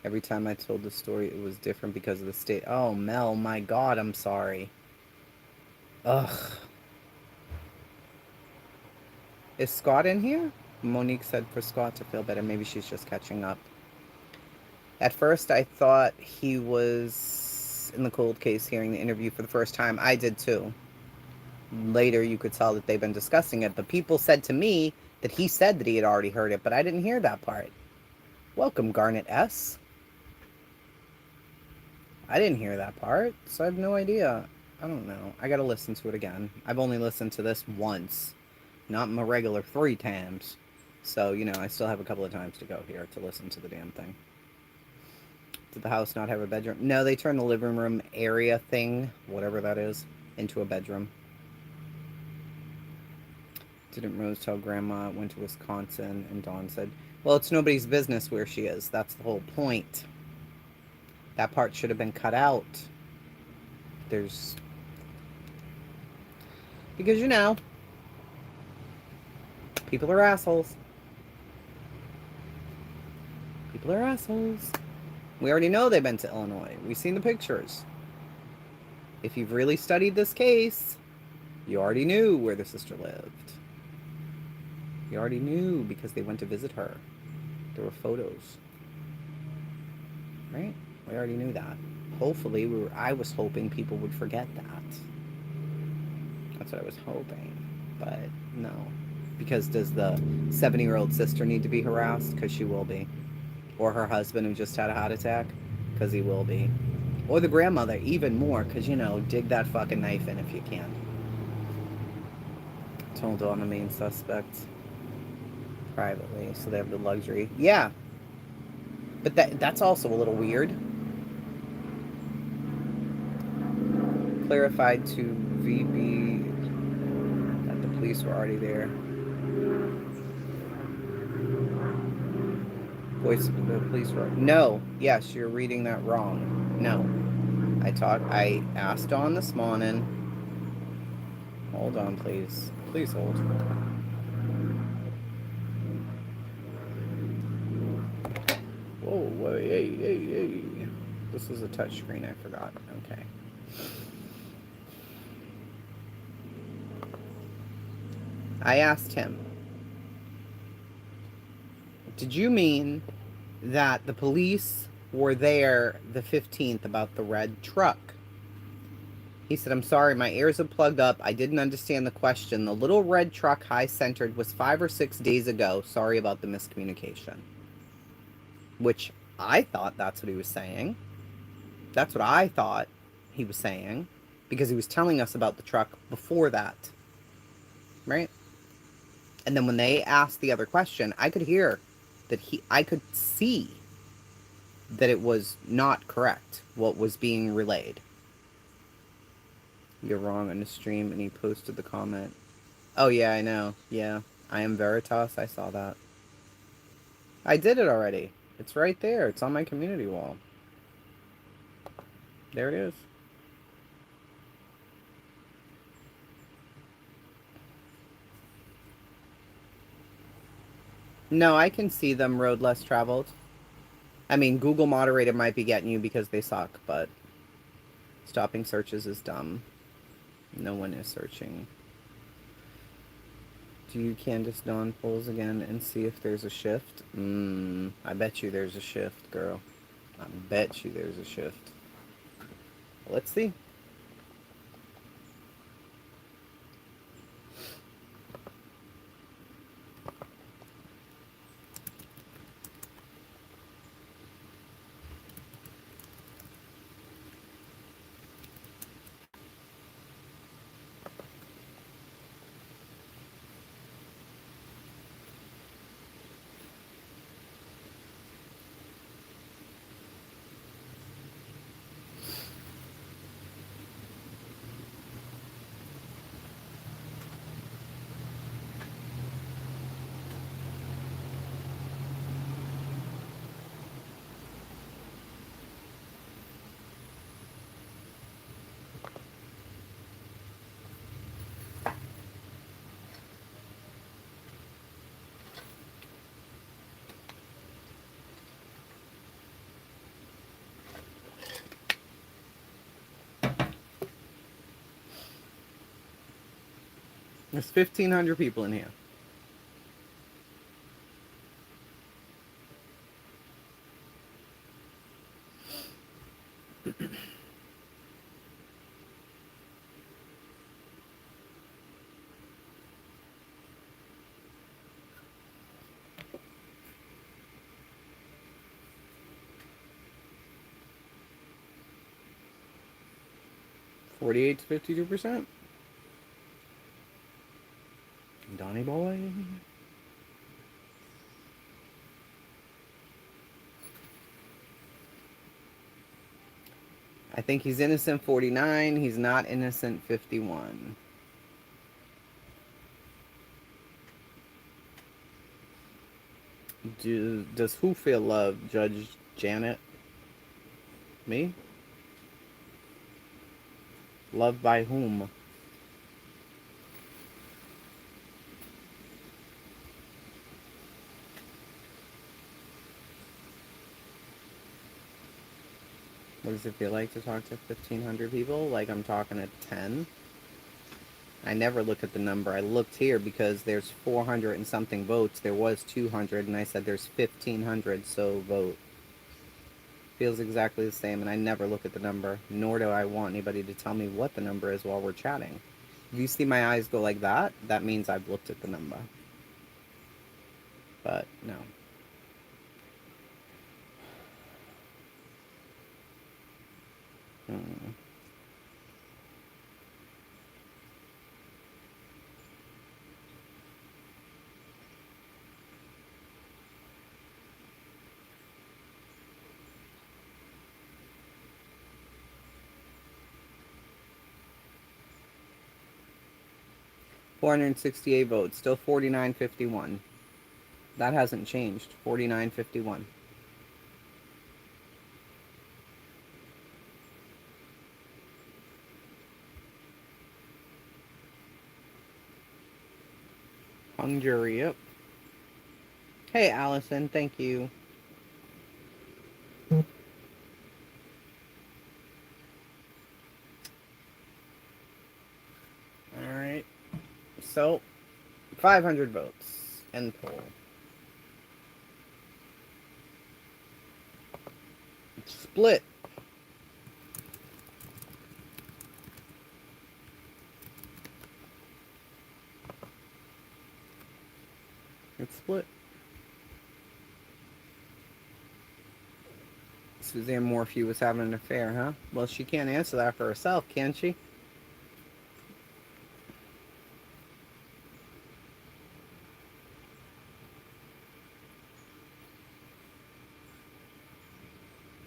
Every time I told the story, it was different because of the state. Oh, Mel, my God, I'm sorry. Ugh. Is Scott in here? Monique said for Scott to feel better. Maybe she's just catching up. At first, I thought he was in the cold case hearing the interview for the first time. I did too. Later, you could tell that they've been discussing it, but people said to me that he said that he had already heard it, but I didn't hear that part. Welcome, Garnet S. I didn't hear that part, so I have no idea. I don't know. I gotta listen to it again. I've only listened to this once, not my regular 3 times. So, you know, I still have a couple of times to go here to listen to the damn thing. Did the house not have a bedroom? No, they turned the living room area thing, whatever that is, into a bedroom. Didn't Rose tell Grandma went to Wisconsin? And Dawn said, well, it's nobody's business where she is. That's the whole point. That part should have been cut out. Because, you know, people are assholes. People are assholes. We already know they've been to Illinois. We've seen the pictures. If you've really studied this case, you already knew where the sister lived. You already knew because they went to visit her. There were photos. Right? We already knew that. Hopefully, I was hoping people would forget that. That's what I was hoping. But no. Because does the 70-year-old sister need to be harassed? Because she will be. Or her husband who just had a heart attack? Because he will be. Or the grandmother, even more. Because, you know, dig that fucking knife in if you can. Told on the main suspect privately, so they have the luxury. Yeah. But that's also a little weird. Clarified to VB that the police were already there. Voice of the police were... No. Yes, you're reading that wrong. No. I asked Dawn this morning. Hold on, please. Please hold. Whoa, hey. This is a touch screen, I forgot. Okay. I asked him, did you mean that the police were there the 15th about the red truck? He said, I'm sorry, my ears are plugged up. I didn't understand the question. The little red truck high-centered was 5 or 6 days ago. Sorry about the miscommunication. Which I thought that's what he was saying. That's what I thought he was saying. Because he was telling us about the truck before that. Right? And then when they asked the other question, I could hear that I could see that it was not correct, what was being relayed. You're wrong on the stream, and he posted the comment. Oh, yeah, I know. Yeah. I am Veritas. I saw that. I did it already. It's right there. It's on my community wall. There it is. No, I can see them road less traveled. I mean, Google moderated might be getting you because they suck, but stopping searches is dumb. No one is searching. Do you Candace Dawn polls again and see if there's a shift? I bet you there's a shift, girl. I bet you there's a shift. Let's see. There's 1,500 people in here. $48 to 52%. Donnie boy. I think he's innocent 49. He's not innocent 51. Does who feel love? Judge Janet? Me? Loved by whom? What does it feel like to talk to 1,500 people? Like I'm talking to 10? I never look at the number. I looked here because there's 400 and something votes. There was 200, and I said there's 1,500, so vote. Feels exactly the same, and I never look at the number, nor do I want anybody to tell me what the number is while we're chatting. If you see my eyes go like that, that means I've looked at the number. But, no. Hmm. $468 votes, still 49-51. That hasn't changed. 49-51. Hung jury, yep. Hey, Allison, thank you. Alright. So, 500 votes. End poll. It's split. It's split. Suzanne Morphew was having an affair, huh? Well, she can't answer that for herself, can she?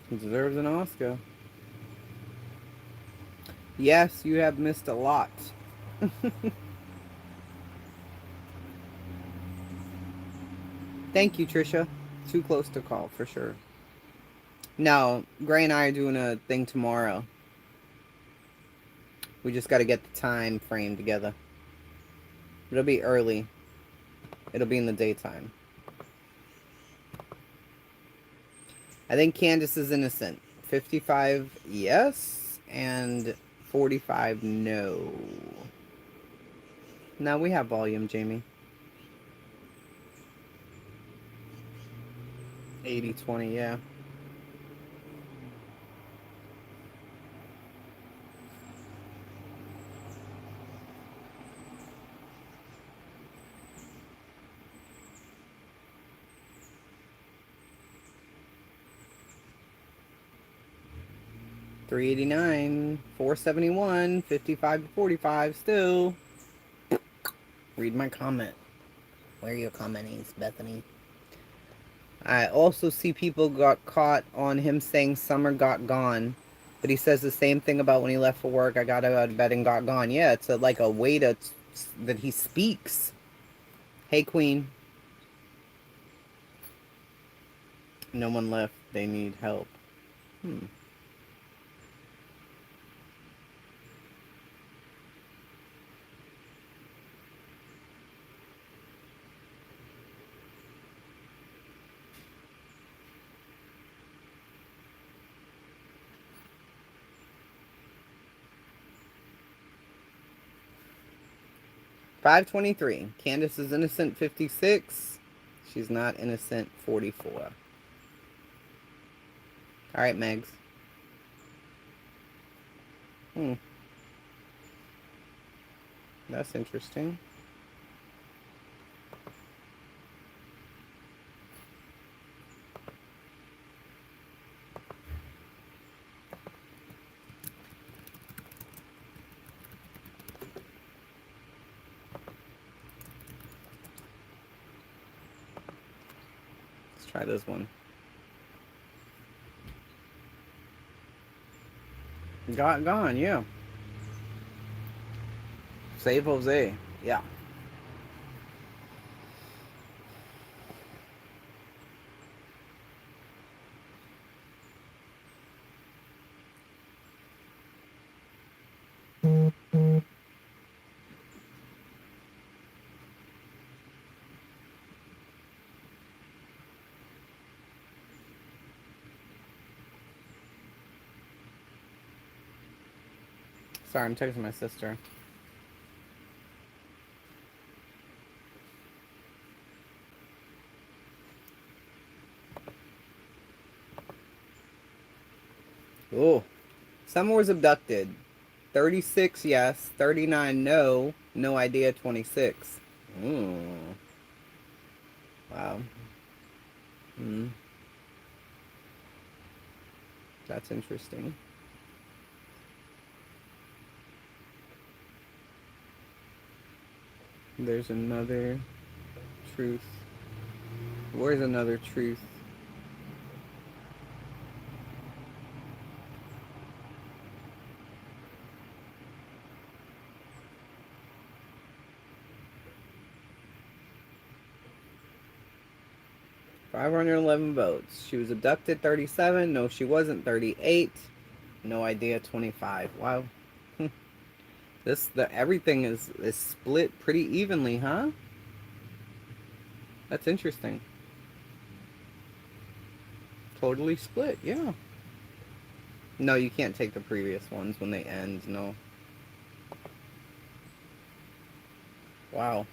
He deserves an Oscar. Yes, you have missed a lot. Thank you, Trisha. Too close to call, for sure. No, Gray and I are doing a thing tomorrow. We just got to get the time frame together. It'll be early. It'll be in the daytime. I think Candace is innocent. 55 yes, and 45 no. Now we have volume, Jamie. 80-20, yeah. $389, $471, 55 to 45 still. Read my comment. Where are your commentings, Bethany? I also see people got caught on him saying summer got gone. But he says the same thing about when he left for work. I got out of bed and got gone. Yeah, it's like a way that he speaks. Hey, Queen. No one left. They need help. 523. Candace is innocent, 56. She's not innocent, 44. Alright, Megs. That's interesting. Let's try this one. Gone, yeah. Save Jose, yeah. Sorry, I'm texting my sister. Oh, Summer was abducted. 36 yes, 39 no, no idea 26. Wow. That's interesting. There's another truth. Where's another truth? $511 votes. She was abducted, 37. No, she wasn't, 38. No idea, 25. Wow. Everything is split pretty evenly, huh? That's interesting. Totally split, yeah. No, you can't take the previous ones when they end, no. Wow.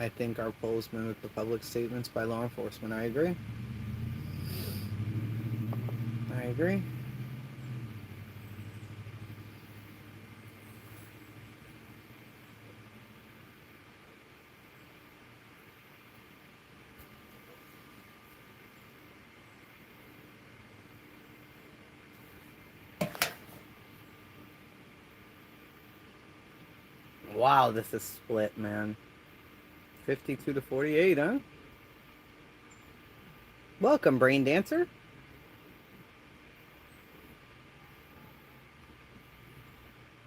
I think our polls mimic the public statements by law enforcement. I agree. I agree. Wow, this is split, man. 52 to 48, huh? Welcome, Brain Dancer.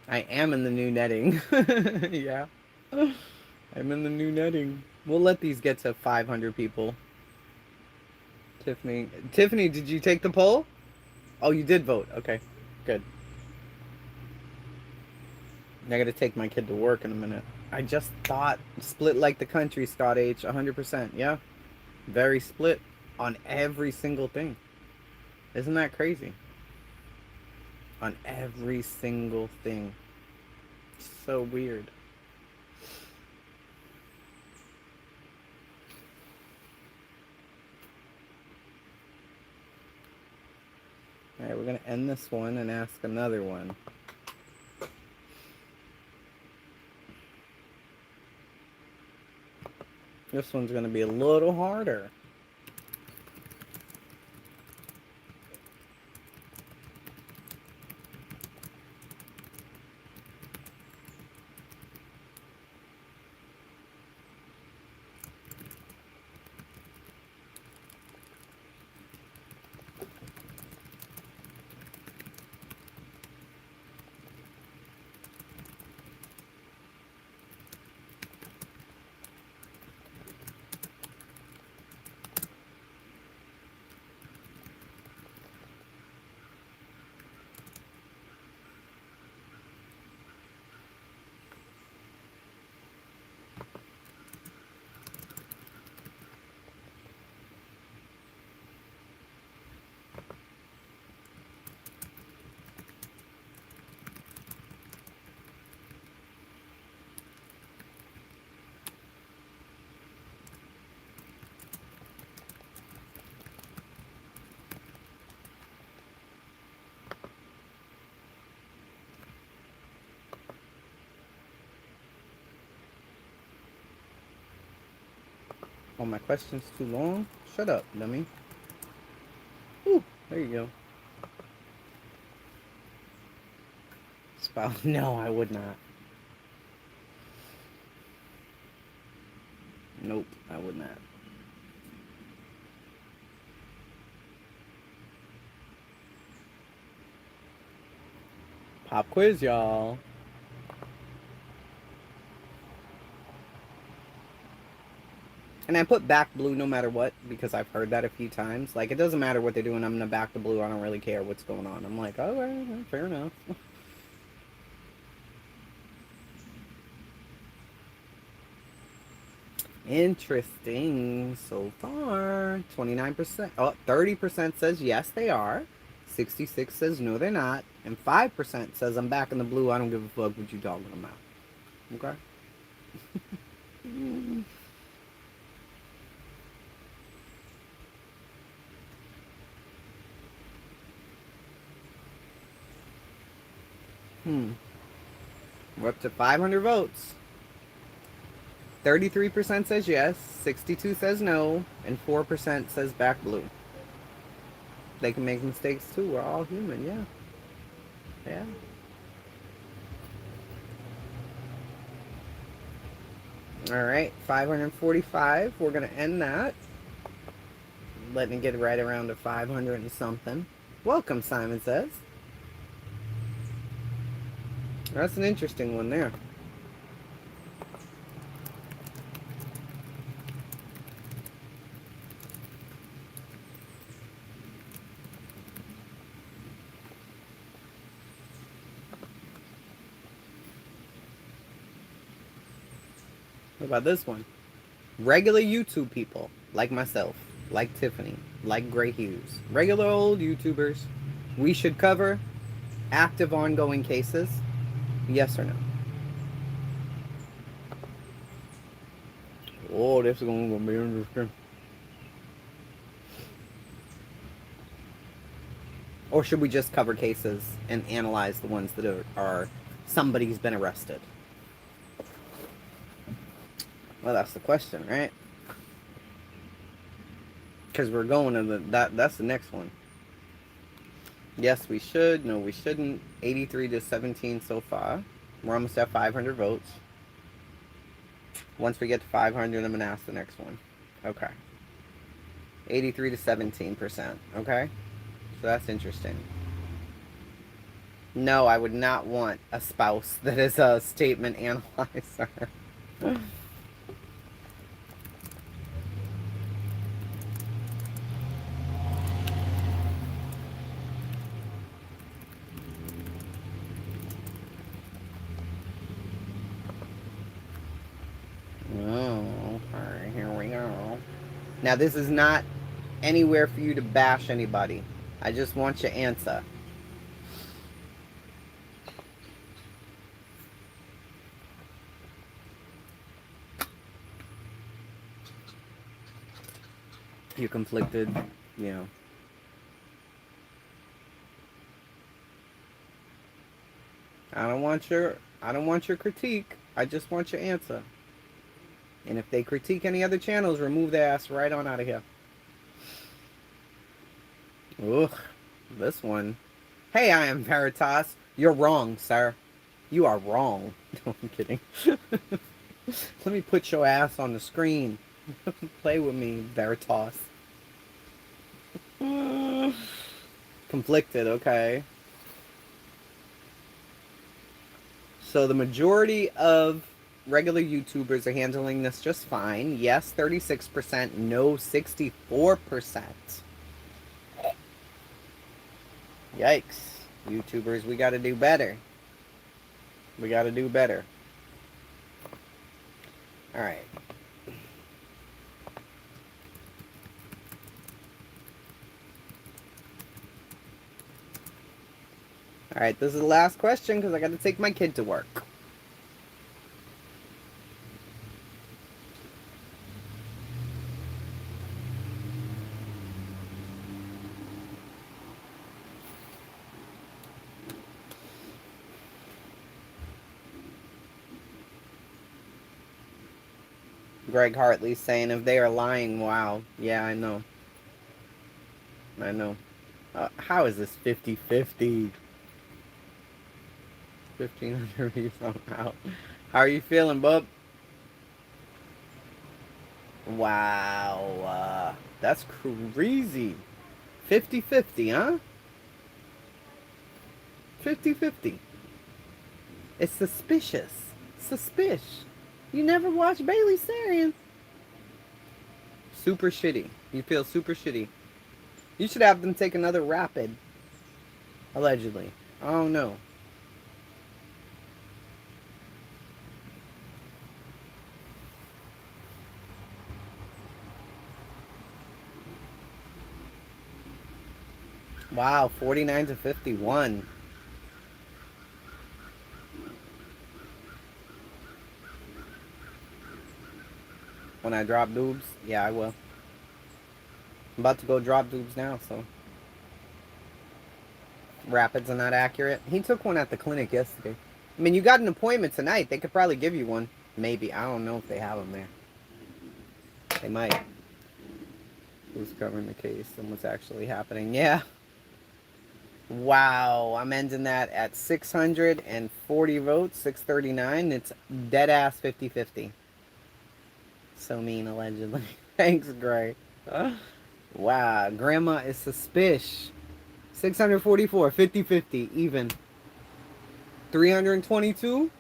I am in the new netting. Yeah. I'm in the new netting. We'll let these get to 500 people. Tiffany, did you take the poll? Oh, you did vote. Okay, good. I gotta take my kid to work in a minute. I just thought split like the country, Scott H. 100%. Yeah. Very split on every single thing. Isn't that crazy? On every single thing. So weird. Alright, we're gonna end this one and ask another one. This one's gonna be a little harder. Oh, my question's too long? Shut up, dummy. Ooh, there you go. Spout. No, I would not. Nope, I would not. Pop quiz, y'all. And I put back blue no matter what, because I've heard that a few times. Like, it doesn't matter what they're doing, I'm gonna back the blue, I don't really care what's going on. I'm like, oh, well, fair enough. Interesting so far. 29%. Oh, 30% says yes, they are. 66 says no, they're not. And 5% says I'm back in the blue, I don't give a fuck what you talking about. Okay? We're up to 500 votes. 33% says yes, 62 says no, and 4% says back blue. They can make mistakes too. We're all human, yeah. Yeah. Alright, 545. We're going to end that. Letting it get right around to 500 and something. Welcome, Simon says. That's an interesting one there. What about this one? Regular YouTube people, like myself, like Tiffany, like Gray Hughes. Regular old YouTubers. We should cover active ongoing cases. Yes or no? Oh, this is gonna be interesting. Or should we just cover cases and analyze the ones that are somebody's been arrested? Well, that's the question, right? Because we're going to that's the next one. Yes, we should. No, we shouldn't. 83 to 17 so far. We're almost at 500 votes. Once we get to 500, I'm going to ask the next one. Okay. 83 to 17%. Okay? So that's interesting. No, I would not want a spouse that is a statement analyzer. Oh, alright, here we go. Now, this is not anywhere for you to bash anybody. I just want your answer. You're conflicted, you know. I don't want your critique. I just want your answer. And if they critique any other channels, remove their ass right on out of here. Ugh, this one. Hey, I am Veritas. You're wrong, sir. You are wrong. No, I'm kidding. Let me put your ass on the screen. Play with me, Veritas. Conflicted, okay. So the majority of regular YouTubers are handling this just fine. Yes, 36%. No, 64%. Yikes. YouTubers, we gotta do better. We gotta do better. Alright. Alright, this is the last question because I gotta take my kid to work. Greg Hartley saying if they are lying, wow. Yeah, I know. I know. How is this 50-50? 1,500 views somehow. How are you feeling, bub? Wow. That's crazy. 50-50, huh? 50-50. It's suspicious. Suspicious. You never watched Bailey Sarian. Super shitty. You feel super shitty. You should have them take another rapid. Allegedly. Oh no. Wow, 49 to 51. When I drop doobs? Yeah, I will. I'm about to go drop doobs now, so. Rapids are not accurate. He took one at the clinic yesterday. I mean, you got an appointment tonight. They could probably give you one. Maybe. I don't know if they have them there. They might. Who's covering the case and what's actually happening? Yeah. Wow. I'm ending that at 640 votes, 639. It's dead ass 50-50. So mean, allegedly. Thanks, Gray. Wow. Grandma is suspicious. 644, 50-50, even. 322,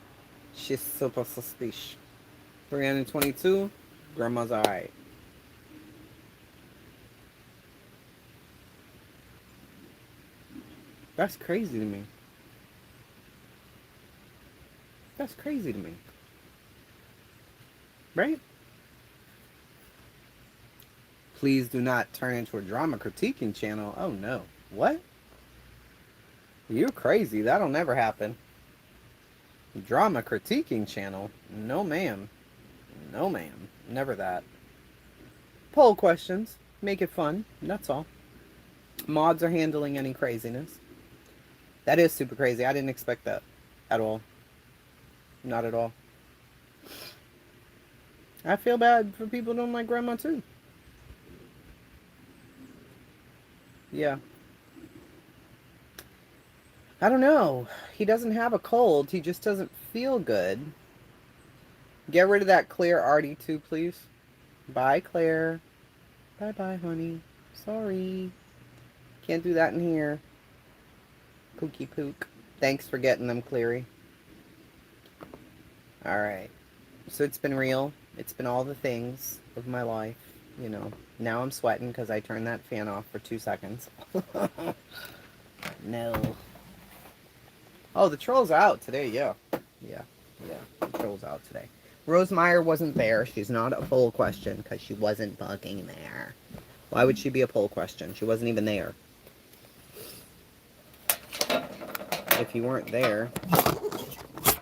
she's super suspicious. 322, grandma's alright. That's crazy to me. That's crazy to me. Right? Please do not turn into a drama critiquing channel. Oh no. What? You're crazy. That'll never happen. Drama critiquing channel? No, ma'am. No, ma'am. Never that. Poll questions. Make it fun. That's all. Mods are handling any craziness. That is super crazy. I didn't expect that at all. Not at all. I feel bad for people who don't like grandma too. Yeah. I don't know. He doesn't have a cold. He just doesn't feel good. Get rid of that Claire Artie too, please. Bye, Claire. Bye-bye, honey. Sorry. Can't do that in here. Pookie pook. Thanks for getting them, Cleary. Alright. So it's been real. It's been all the things of my life. You know. Now I'm sweating because I turned that fan off for 2 seconds. No. Oh, the troll's out today, yeah. Yeah. The troll's out today. Rose Meyer wasn't there. She's not a poll question because she wasn't bugging there. Why would she be a poll question? She wasn't even there. If you weren't there,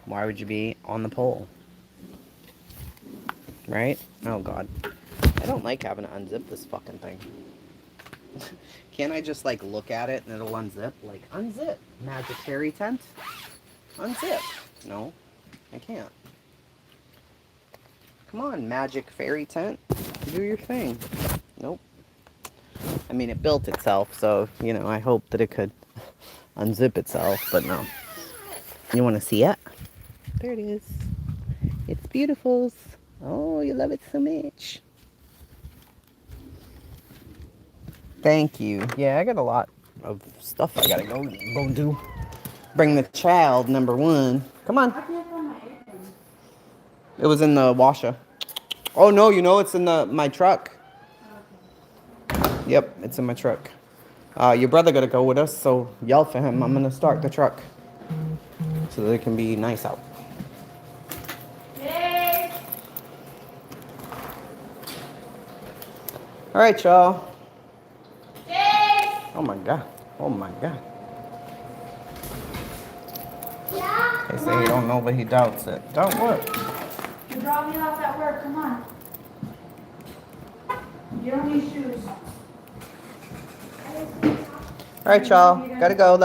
why would you be on the poll? Right? Oh, God. I don't like having to unzip this fucking thing. Can't I just, like, look at it and it'll unzip? Like, unzip. Magic fairy tent? Unzip. No, I can't. Come on, magic fairy tent. Do your thing. Nope. I mean, it built itself, so, you know, I hope that it could unzip itself, but no. You want to see it? There it is. It's beautiful. Oh, you love it so much. Thank you. Yeah, I got a lot of stuff I gotta go do. Bring the child, number one. Come on. It was in the washer. Oh no, you know it's in my truck. Yep, it's in my truck. Your brother gotta go with us, so yell for him. I'm gonna start the truck so that it can be nice out. All right, y'all. Oh my god. Oh my god. Yeah? They say he don't know, but he doubts it. Don't work. You dropped me off at work. Come on. You don't need shoes. All right, y'all. Gotta go. Love